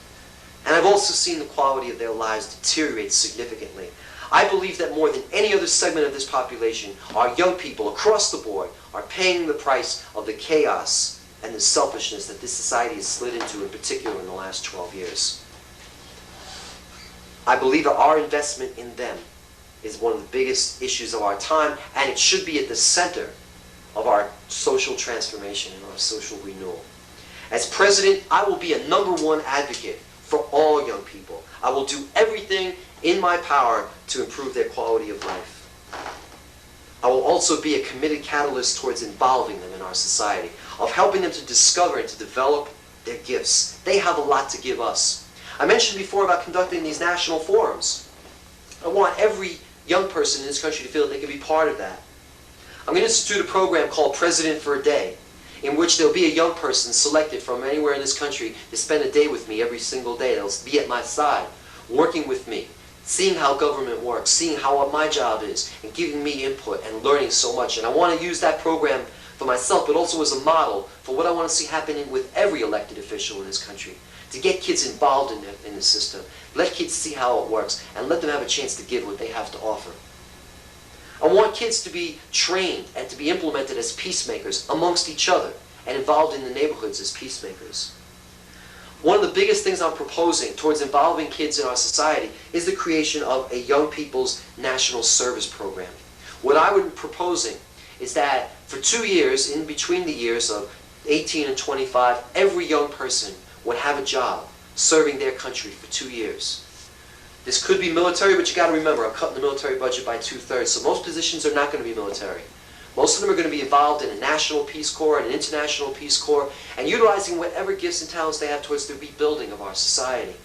Speaker 1: And I've also seen the quality of their lives deteriorate significantly. I believe that more than any other segment of this population, our young people across the board are paying the price of the chaos and the selfishness that this society has slid into, in particular in the last 12 years. I believe that our investment in them is one of the biggest issues of our time, and it should be at the center of our social transformation and our social renewal. As president, I will be a #1 advocate for all young people. I will do everything in my power to improve their quality of life. I will also be a committed catalyst towards involving them in our society, of helping them to discover and to develop their gifts. They have a lot to give us. I mentioned before about conducting these national forums. I want every young person in this country to feel that they can be part of that. I'm going to institute a program called President for a Day, in which there'll be a young person selected from anywhere in this country to spend a day with me every single day. They'll be at my side, working with me, seeing how government works, seeing how what my job is, and giving me input and learning so much. And I want to use that program for myself, but also as a model for what I want to see happening with every elected official in this country, to get kids involved in the system, let kids see how it works, and let them have a chance to give what they have to offer. I want kids to be trained and to be implemented as peacemakers amongst each other and involved in the neighborhoods as peacemakers. One of the biggest things I'm proposing towards involving kids in our society is the creation of a young people's national service program. What I would be proposing is that for 2 years, in between the years of 18 and 25, every young person would have a job serving their country for 2 years. This could be military, but you got to remember, I'm cutting the military budget by 2/3, so most positions are not going to be military. Most of them are going to be involved in a national Peace Corps and an international Peace Corps, and utilizing whatever gifts and talents they have towards the rebuilding of our society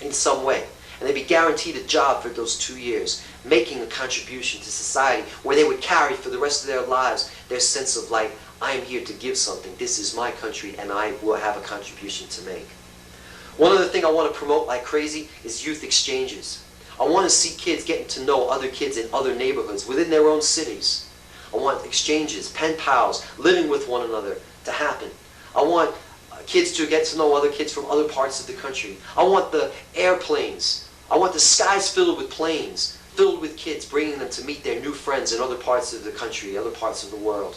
Speaker 1: in some way. And they'd be guaranteed a job for those 2 years, making a contribution to society where they would carry for the rest of their lives their sense of like, I am here to give something, this is my country, and I will have a contribution to make. One other thing I want to promote like crazy is youth exchanges. I want to see kids getting to know other kids in other neighborhoods within their own cities. I want exchanges, pen pals, living with one another to happen. I want kids to get to know other kids from other parts of the country. I want the airplanes. I want the skies filled with planes, filled with kids, bringing them to meet their new friends in other parts of the country, other parts of the world,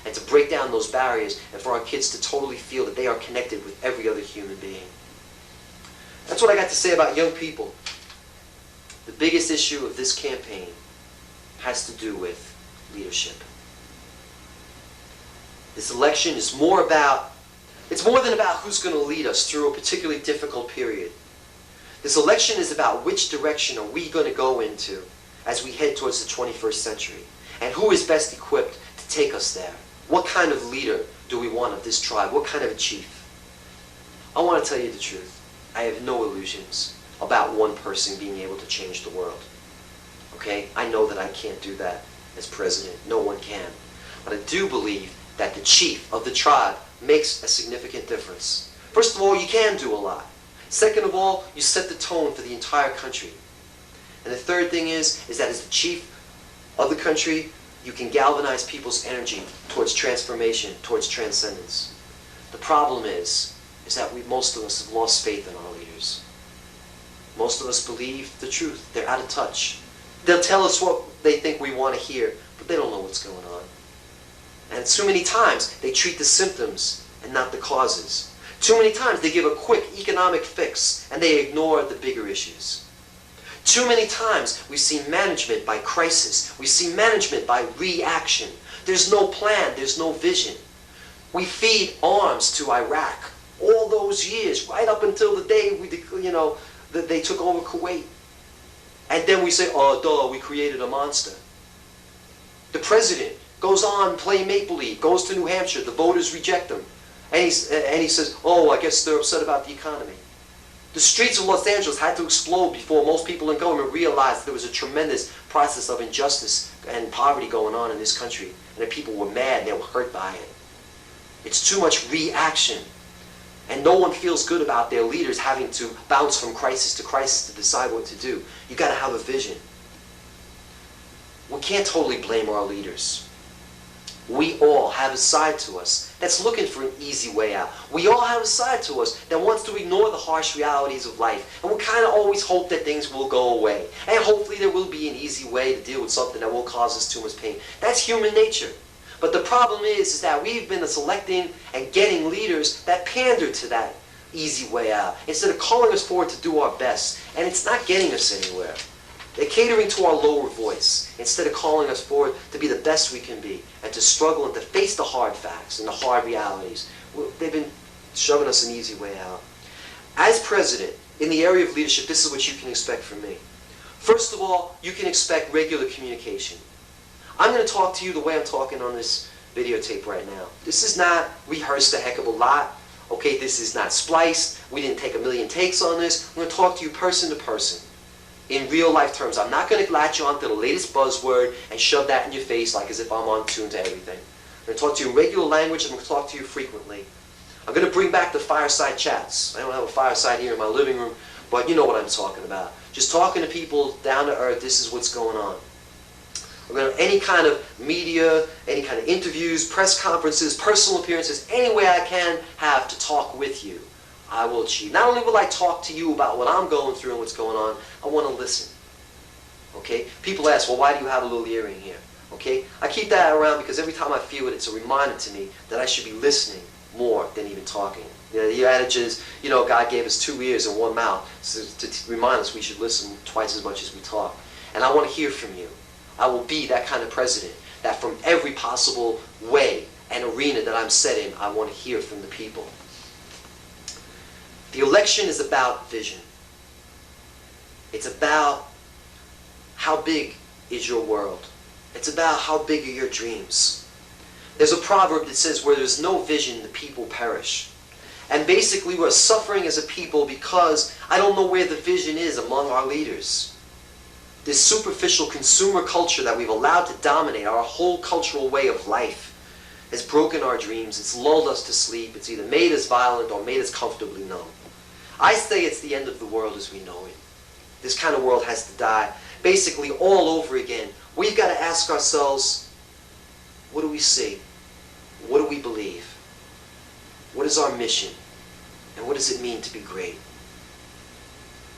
Speaker 1: and to break down those barriers and for our kids to totally feel that they are connected with every other human being. That's what I got to say about young people. The biggest issue of this campaign has to do with leadership. This election is more than about who's going to lead us through a particularly difficult period. This election is about which direction are we going to go into as we head towards the 21st century, and who is best equipped to take us there. What kind of leader do we want of this tribe? What kind of a chief? I want to tell you the truth. I have no illusions about one person being able to change the world. Okay? I know that I can't do that as president. No one can. But I do believe that the chief of the tribe makes a significant difference. First of all, you can do a lot. Second of all, you set the tone for the entire country. And the third thing is that as the chief of the country, you can galvanize people's energy towards transformation, towards transcendence. The problem is that most of us have lost faith in our leaders. Most of us believe the truth. They're out of touch. They'll tell us what they think we want to hear, but they don't know what's going on. And too many times, they treat the symptoms and not the causes. Too many times, they give a quick economic fix and they ignore the bigger issues. Too many times, we see management by crisis. We see management by reaction. There's no plan. There's no vision. We feed arms to Iraq all those years, right up until the day that they took over Kuwait. And then we say, oh, duh, we created a monster. The president goes on, play make-believe, goes to New Hampshire, the voters reject him. And he says, oh, I guess they're upset about the economy. The streets of Los Angeles had to explode before most people in government realized there was a tremendous process of injustice and poverty going on in this country. And that people were mad and they were hurt by it. It's too much reaction. And no one feels good about their leaders having to bounce from crisis to decide what to do. You've got to have a vision. We can't totally blame our leaders. We all have a side to us that's looking for an easy way out. We all have a side to us that wants to ignore the harsh realities of life. And we kind of always hope that things will go away. And hopefully there will be an easy way to deal with something that won't cause us too much pain. That's human nature. But the problem is that we've been selecting and getting leaders that pander to that easy way out, instead of calling us forward to do our best. And it's not getting us anywhere. They're catering to our lower voice instead of calling us forward to be the best we can be and to struggle and to face the hard facts and the hard realities. They've been shoving us an easy way out. As president, in the area of leadership, this is what you can expect from me. First of all, you can expect regular communication. I'm going to talk to you the way I'm talking on this videotape right now. This is not rehearsed a heck of a lot. Okay, this is not spliced. We didn't take a million takes on this. I'm going to talk to you person to person. In real life terms, I'm not going to latch on to the latest buzzword and shove that in your face like as if I'm on tune to everything. I'm going to talk to you in regular language, and I'm going to talk to you frequently. I'm going to bring back the fireside chats. I don't have a fireside here in my living room, but you know what I'm talking about. Just talking to people down to earth, this is what's going on. I'm going to have any kind of media, any kind of interviews, press conferences, personal appearances, any way I can have to talk with you. I will achieve. Not only will I talk to you about what I'm going through and what's going on, I want to listen. Okay? People ask, well, why do you have a little earring here? Okay? I keep that around because every time I feel it, it's a reminder to me that I should be listening more than even talking. You know, the adage is, you know, God gave us 2 ears and 1 mouth so to remind us we should listen twice as much as we talk. And I want to hear from you. I will be that kind of president that from every possible way and arena that I'm set in, I want to hear from the people. The election is about vision. It's about how big is your world. It's about how big are your dreams. There's a proverb that says, where there's no vision, the people perish. And basically we're suffering as a people because I don't know where the vision is among our leaders. This superficial consumer culture that we've allowed to dominate our whole cultural way of life has broken our dreams. It's lulled us to sleep. It's either made us violent or made us comfortably numb. I say it's the end of the world as we know it. This kind of world has to die. Basically, all over again, we've got to ask ourselves, what do we see? What do we believe? What is our mission? And what does it mean to be great?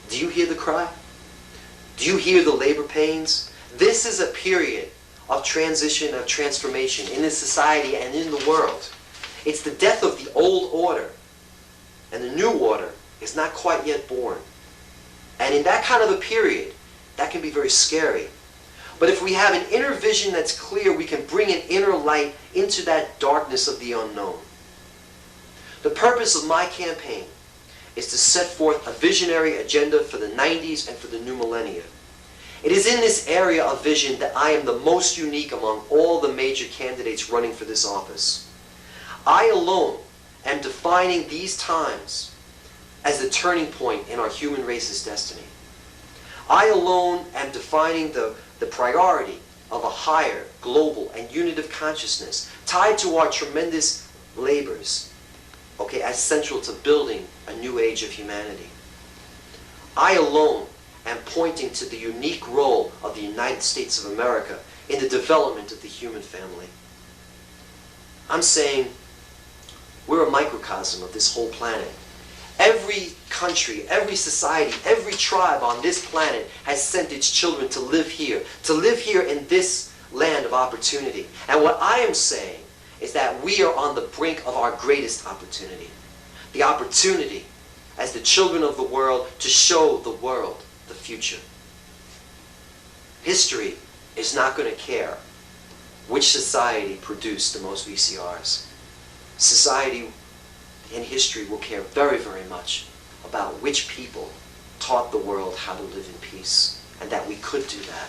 Speaker 1: Do you hear the cry? Do you hear the labor pains? This is a period of transition, of transformation in this society and in the world. It's the death of the old order, and the new order is not quite yet born. And in that kind of a period, that can be very scary. But if we have an inner vision that's clear, we can bring an inner light into that darkness of the unknown. The purpose of my campaign is to set forth a visionary agenda for the 90s and for the new millennia. It is in this area of vision that I am the most unique among all the major candidates running for this office. I alone am defining these times as the turning point in our human race's destiny. I alone am defining the priority of a higher, global, and unitive consciousness tied to our tremendous labors, okay, as central to building a new age of humanity. I alone am pointing to the unique role of the United States of America in the development of the human family. I'm saying we're a microcosm of this whole planet. Every country, every society, every tribe on this planet has sent its children to live here in this land of opportunity. And what I am saying is that we are on the brink of our greatest opportunity. The opportunity as the children of the world to show the world the future. History is not going to care which society produced the most VCRs. Society in history will care very, very much about which people taught the world how to live in peace, and that we could do that.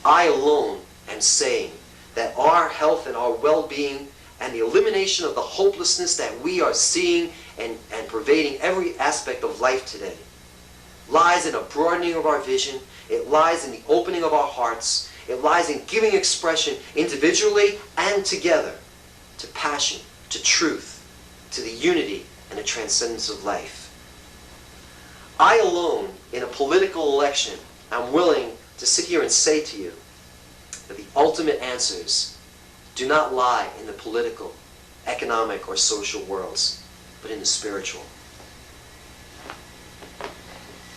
Speaker 1: I alone am saying that our health and our well-being and the elimination of the hopelessness that we are seeing and pervading every aspect of life today lies in a broadening of our vision. It lies in the opening of our hearts. It lies in giving expression individually and together to passion, to truth, to the unity and the transcendence of life. I alone, in a political election, am willing to sit here and say to you that the ultimate answers do not lie in the political, economic, or social worlds, but in the spiritual.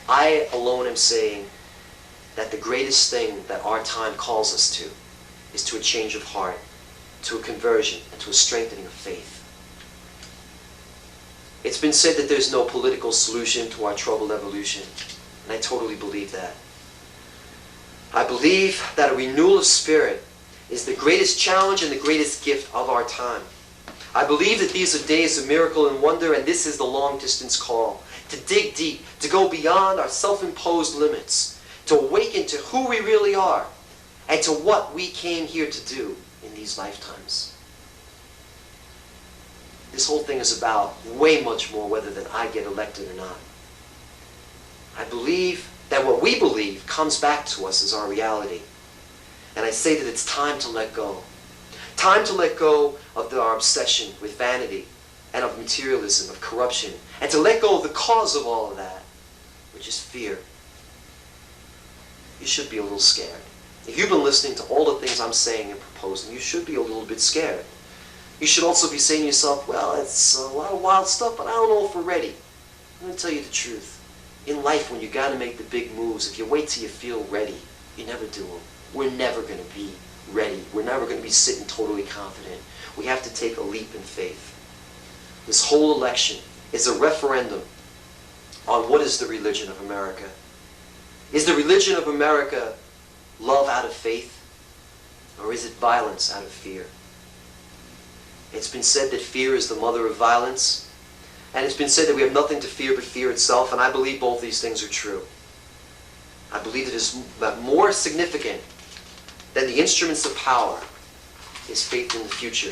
Speaker 1: I alone am saying that the greatest thing that our time calls us to is to a change of heart, to a conversion, and to a strengthening of faith. It's been said that there's no political solution to our troubled evolution, and I totally believe that. I believe that a renewal of spirit is the greatest challenge and the greatest gift of our time. I believe that these are days of miracle and wonder, and this is the long-distance call, to dig deep, to go beyond our self-imposed limits, to awaken to who we really are, and to what we came here to do in these lifetimes. This whole thing is about way much more whether than I get elected or not. I believe that what we believe comes back to us as our reality. And I say that it's time to let go. Time to let go of our obsession with vanity and of materialism, of corruption, and to let go of the cause of all of that, which is fear. You should be a little scared. If you've been listening to all the things I'm saying and proposing, you should be a little bit scared. You should also be saying to yourself, well, it's a lot of wild stuff, but I don't know if we're ready. I'm going to tell you the truth. In life, when you got to make the big moves, if you wait till you feel ready, you never do them. We're never going to be ready. We're never going to be sitting totally confident. We have to take a leap in faith. This whole election is a referendum on what is the religion of America. Is the religion of America love out of faith, or is it violence out of fear? It's been said that fear is the mother of violence, and it's been said that we have nothing to fear but fear itself, and I believe both these things are true. I believe that it's more significant than the instruments of power is faith in the future.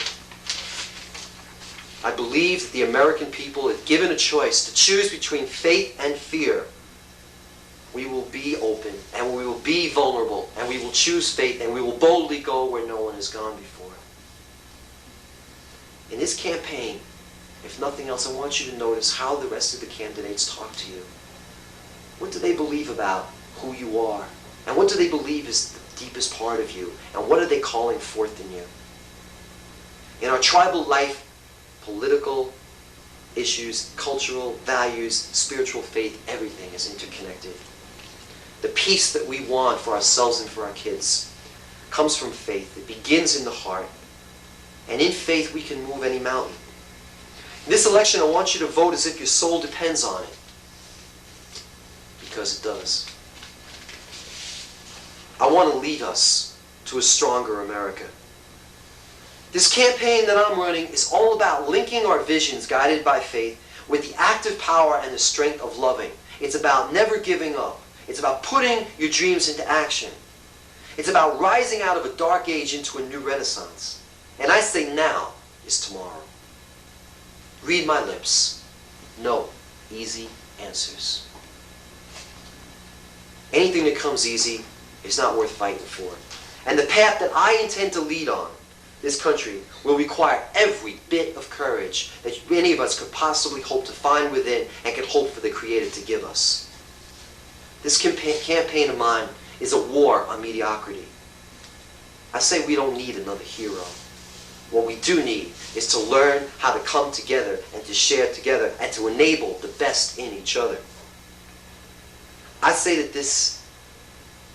Speaker 1: I believe that the American people, if given a choice to choose between faith and fear, we will be open, and we will be vulnerable, and we will choose faith, and we will boldly go where no one has gone before. In this campaign, if nothing else, I want you to notice how the rest of the candidates talk to you. What do they believe about who you are? And what do they believe is the deepest part of you? And what are they calling forth in you? In our tribal life, political issues, cultural values, spiritual faith, everything is interconnected. The peace that we want for ourselves and for our kids comes from faith. It begins in the heart. And in faith, we can move any mountain. In this election, I want you to vote as if your soul depends on it. Because it does. I want to lead us to a stronger America. This campaign that I'm running is all about linking our visions guided by faith with the active power and the strength of loving. It's about never giving up. It's about putting your dreams into action. It's about rising out of a dark age into a new renaissance. And I say now is tomorrow. Read my lips. No easy answers. Anything that comes easy is not worth fighting for. And the path that I intend to lead on this country will require every bit of courage that any of us could possibly hope to find within and could hope for the Creator to give us. This campaign of mine is a war on mediocrity. I say we don't need another hero. What we do need is to learn how to come together and to share together and to enable the best in each other. I say that this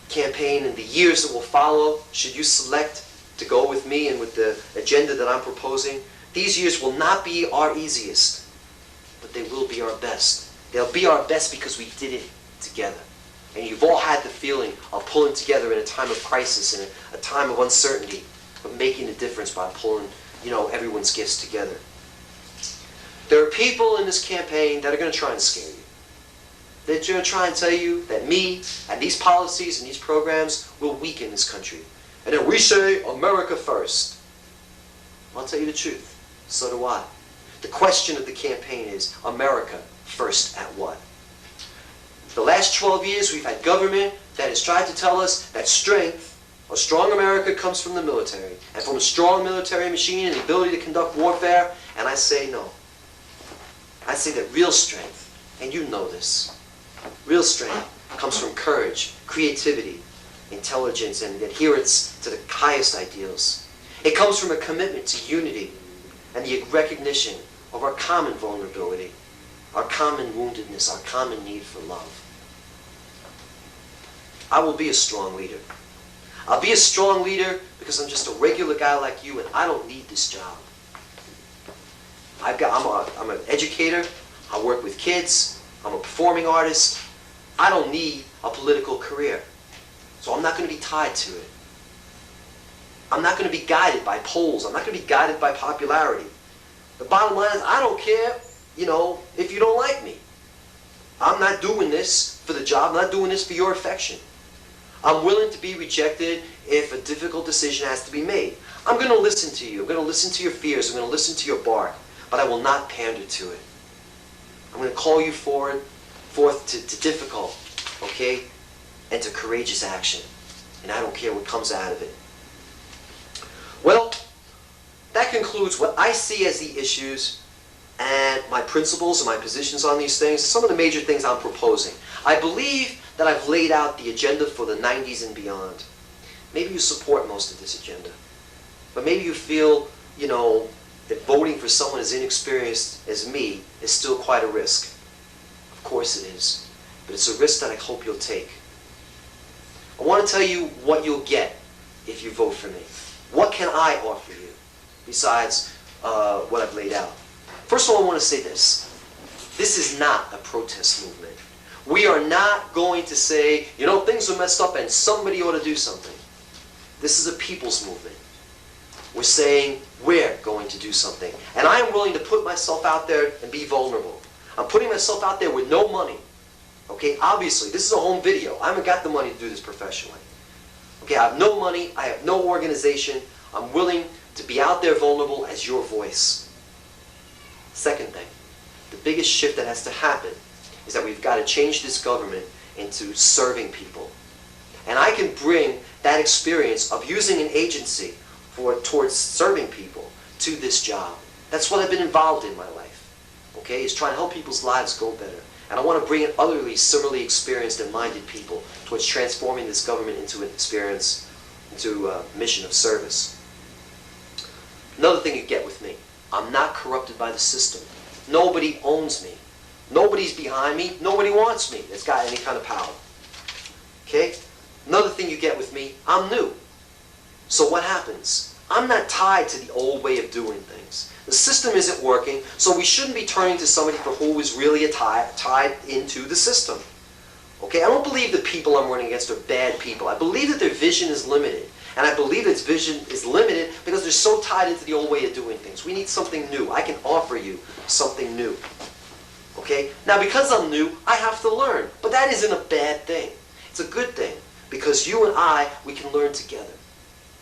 Speaker 1: campaign and the years that will follow, should you select to go with me and with the agenda that I'm proposing, these years will not be our easiest, but they will be our best. They'll be our best because we did it together. And you've all had the feeling of pulling together in a time of crisis, in a time of uncertainty, of making a difference by pulling, everyone's gifts together. There are people in this campaign that are going to try and scare you. They're going to try and tell you that me and these policies and these programs will weaken this country. And then we say, America first. I'll tell you the truth. So do I. The question of the campaign is, America first at what? The last 12 years, we've had government that has tried to tell us that strength, a strong America, comes from the military. And from a strong military machine and the ability to conduct warfare. And I say no. I say that real strength, and you know this, real strength comes from courage, creativity, intelligence, and adherence to the highest ideals. It comes from a commitment to unity and the recognition of our common vulnerability, our common woundedness, our common need for love. I will be a strong leader. I'll be a strong leader because I'm just a regular guy like you and I don't need this job. I'm an educator. I work with kids. I'm a performing artist. I don't need a political career. So I'm not going to be tied to it. I'm not going to be guided by polls. I'm not going to be guided by popularity. The bottom line is I don't care, if you don't like me. I'm not doing this for the job. I'm not doing this for your affection. I'm willing to be rejected if a difficult decision has to be made. I'm going to listen to you. I'm going to listen to your fears. I'm going to listen to your bark. But I will not pander to it. I'm going to call you forth to difficult, okay, and to courageous action. And I don't care what comes out of it. Well, that concludes what I see as the issues and my principles and my positions on these things, some of the major things I'm proposing. I believe that I've laid out the agenda for the 90s and beyond. Maybe you support most of this agenda. But maybe you feel, that voting for someone as inexperienced as me is still quite a risk. Of course it is. But it's a risk that I hope you'll take. I want to tell you what you'll get if you vote for me. What can I offer you besides what I've laid out? First of all, I want to say this. This is not a protest movement. We are not going to say, things are messed up and somebody ought to do something. This is a people's movement. We're saying we're going to do something. And I am willing to put myself out there and be vulnerable. I'm putting myself out there with no money. Okay, obviously, this is a home video. I haven't got the money to do this professionally. Okay, I have no money. I have no organization. I'm willing to be out there vulnerable as your voice. Second thing, the biggest shift that has to happen is that we've got to change this government into serving people. And I can bring that experience of using an agency towards serving people to this job. That's what I've been involved in my life. Okay, is trying to help people's lives go better. And I want to bring in otherly, similarly experienced and minded people towards transforming this government into an experience, into a mission of service. Another thing you get with me, I'm not corrupted by the system. Nobody owns me. Nobody's behind me. Nobody wants me that's got any kind of power. Okay? Another thing you get with me, I'm new. So what happens? I'm not tied to the old way of doing things. The system isn't working, so we shouldn't be turning to somebody who is really tied into the system. Okay? I don't believe the people I'm running against are bad people. I believe that their vision is limited. And I believe that its vision is limited because they're so tied into the old way of doing things. We need something new. I can offer you something new. Okay? Now, because I'm new, I have to learn. But that isn't a bad thing. It's a good thing. Because you and I, we can learn together.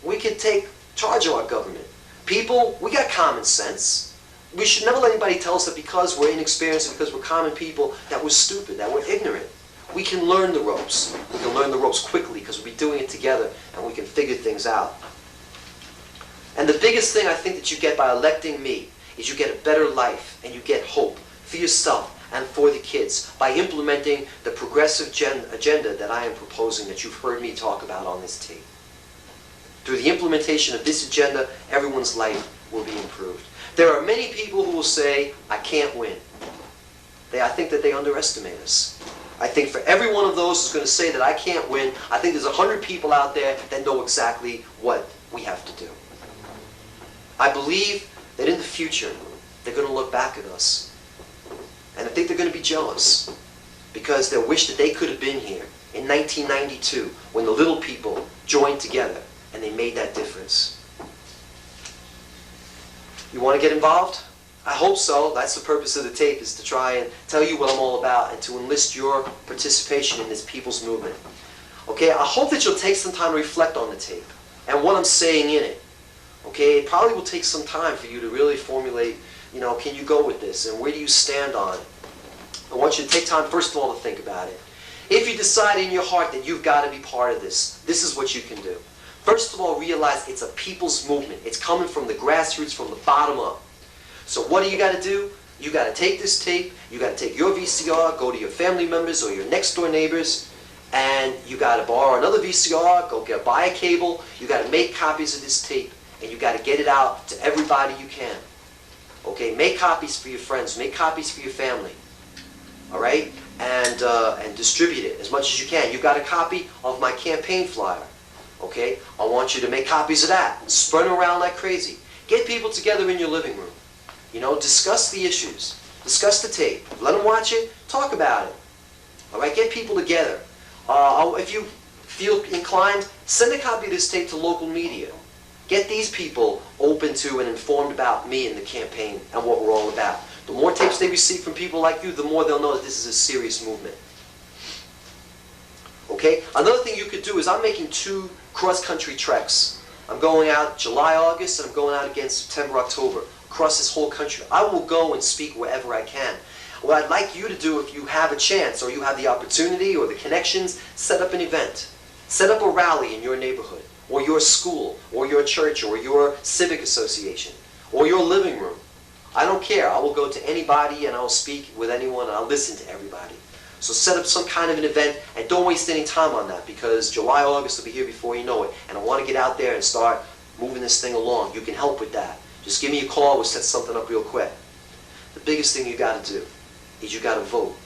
Speaker 1: We can take charge of our government. People, we got common sense. We should never let anybody tell us that because we're inexperienced, because we're common people, that we're stupid, that we're ignorant. We can learn the ropes. We can learn the ropes quickly because we'll be doing it together and we can figure things out. And the biggest thing I think that you get by electing me is you get a better life and you get hope for yourself and for the kids by implementing the progressive agenda that I am proposing that you've heard me talk about on this tape. Through the implementation of this agenda, everyone's life will be improved. There are many people who will say, I can't win. I think that they underestimate us. I think for every one of those who's going to say that I can't win, I think there's 100 people out there that know exactly what we have to do. I believe that in the future, they're going to look back at us. And I think they're going to be jealous because they'll wish that they could have been here in 1992 when the little people joined together and they made that difference. You want to get involved? I hope so. That's the purpose of the tape, is to try and tell you what I'm all about and to enlist your participation in this people's movement. Okay, I hope that you'll take some time to reflect on the tape and what I'm saying in it. Okay, it probably will take some time for you to really formulate, can you go with this and where do you stand on it? I want you to take time, first of all, to think about it. If you decide in your heart that you've got to be part of this, this is what you can do. First of all, realize it's a people's movement. It's coming from the grassroots, from the bottom up. So what do you got to do? You got to take this tape, you got to take your VCR, go to your family members or your next door neighbors, and you got to borrow another VCR, buy a cable, you got to make copies of this tape, and you got to get it out to everybody you can. Okay, make copies for your friends, make copies for your family. All right, and distribute it as much as you can. You got a copy of my campaign flyer. Okay, I want you to make copies of that. Spread them around like crazy. Get people together in your living room. You know, discuss the issues. Discuss the tape. Let them watch it. Talk about it. All right, get people together. If you feel inclined, send a copy of this tape to local media. Get these people open to and informed about me and the campaign and what we're all about. The more tapes they receive from people like you, the more they'll know that this is a serious movement. Okay? Another thing you could do is I'm making 2 cross-country treks. I'm going out July, August, and I'm going out again September, October, across this whole country. I will go and speak wherever I can. What I'd like you to do, if you have a chance or you have the opportunity or the connections, set up an event. Set up a rally in your neighborhood, or your school, or your church, or your civic association, or your living room. I don't care. I will go to anybody and I will speak with anyone and I'll listen to everybody. So set up some kind of an event and don't waste any time on that, because July, August will be here before you know it. And I want to get out there and start moving this thing along. You can help with that. Just give me a call. We'll set something up real quick. The biggest thing you got to do is you got to vote.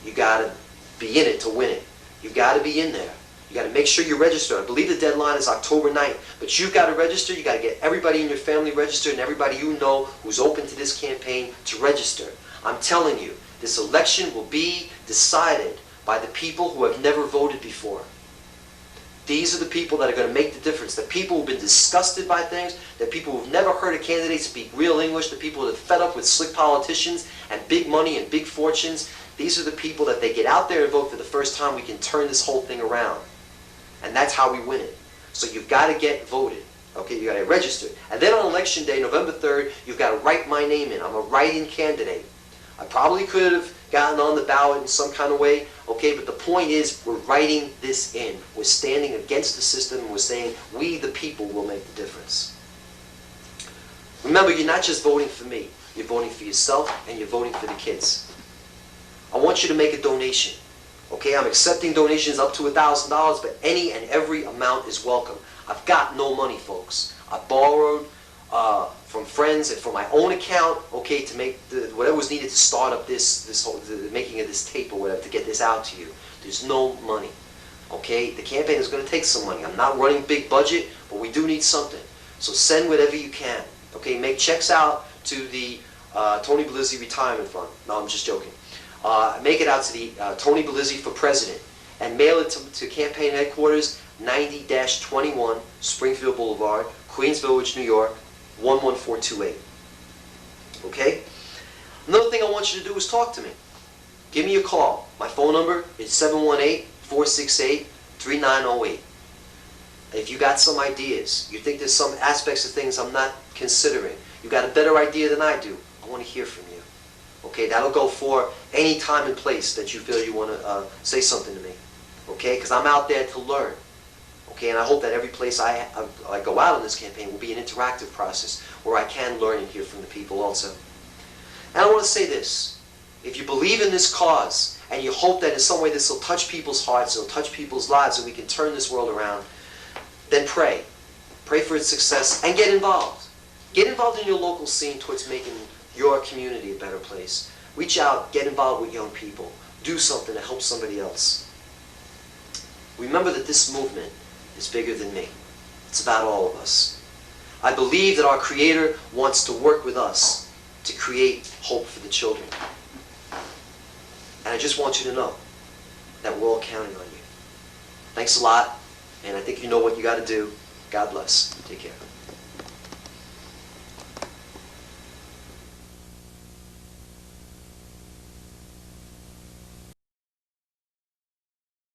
Speaker 1: You got to be in it to win it. You got to be in there. You got to make sure you're registered. I believe the deadline is October 9th. But you've got to register. You got to get everybody in your family registered and everybody you know who's open to this campaign to register. I'm telling you, this election will be decided by the people who have never voted before. These are the people that are going to make the difference. The people who've been disgusted by things, the people who've never heard a candidate speak real English, the people that are fed up with slick politicians and big money and big fortunes. These are the people that they get out there and vote for the first time. We can turn this whole thing around. And that's how we win it. So you've got to get voted. Okay, you got to get registered. And then on election day, November 3rd, you've got to write my name in. I'm a write-in candidate. I probably could have gotten on the ballot in some kind of way. Okay, but the point is, we're writing this in. We're standing against the system and we're saying, we the people will make the difference. Remember, you're not just voting for me. You're voting for yourself and you're voting for the kids. I want you to make a donation. Okay, I'm accepting donations up to $1,000, but any and every amount is welcome. I've got no money, folks. I borrowed from friends and from my own account, okay, to make whatever was needed to start up the making of this tape or whatever, to get this out to you. There's no money. Okay, the campaign is going to take some money. I'm not running big budget, but we do need something. So send whatever you can. Okay, make checks out to the Tony Bellizzi Retirement Fund. No, I'm just joking. Make it out to the Tony Bellizzi for President and mail it to campaign headquarters, 90-21 Springfield Boulevard, Queens Village, New York, 11428. Okay? Another thing I want you to do is talk to me. Give me a call. My phone number is 718-468-3908. If you got some ideas, you think there's some aspects of things I'm not considering, you got a better idea than I do, I want to hear from you. Okay, that'll go for any time and place that you feel you want to say something to me. Okay, because I'm out there to learn. Okay, and I hope that every place I go out on this campaign will be an interactive process where I can learn and hear from the people also. And I want to say this. If you believe in this cause and you hope that in some way this will touch people's hearts, it'll touch people's lives, and we can turn this world around, then pray. Pray for its success and get involved. Get involved in your local scene towards making your community a better place. Reach out, get involved with young people. Do something to help somebody else. Remember that this movement is bigger than me. It's about all of us. I believe that our Creator wants to work with us to create hope for the children. And I just want you to know that we're all counting on you. Thanks a lot, and I think you know what you got to do. God bless. Take care.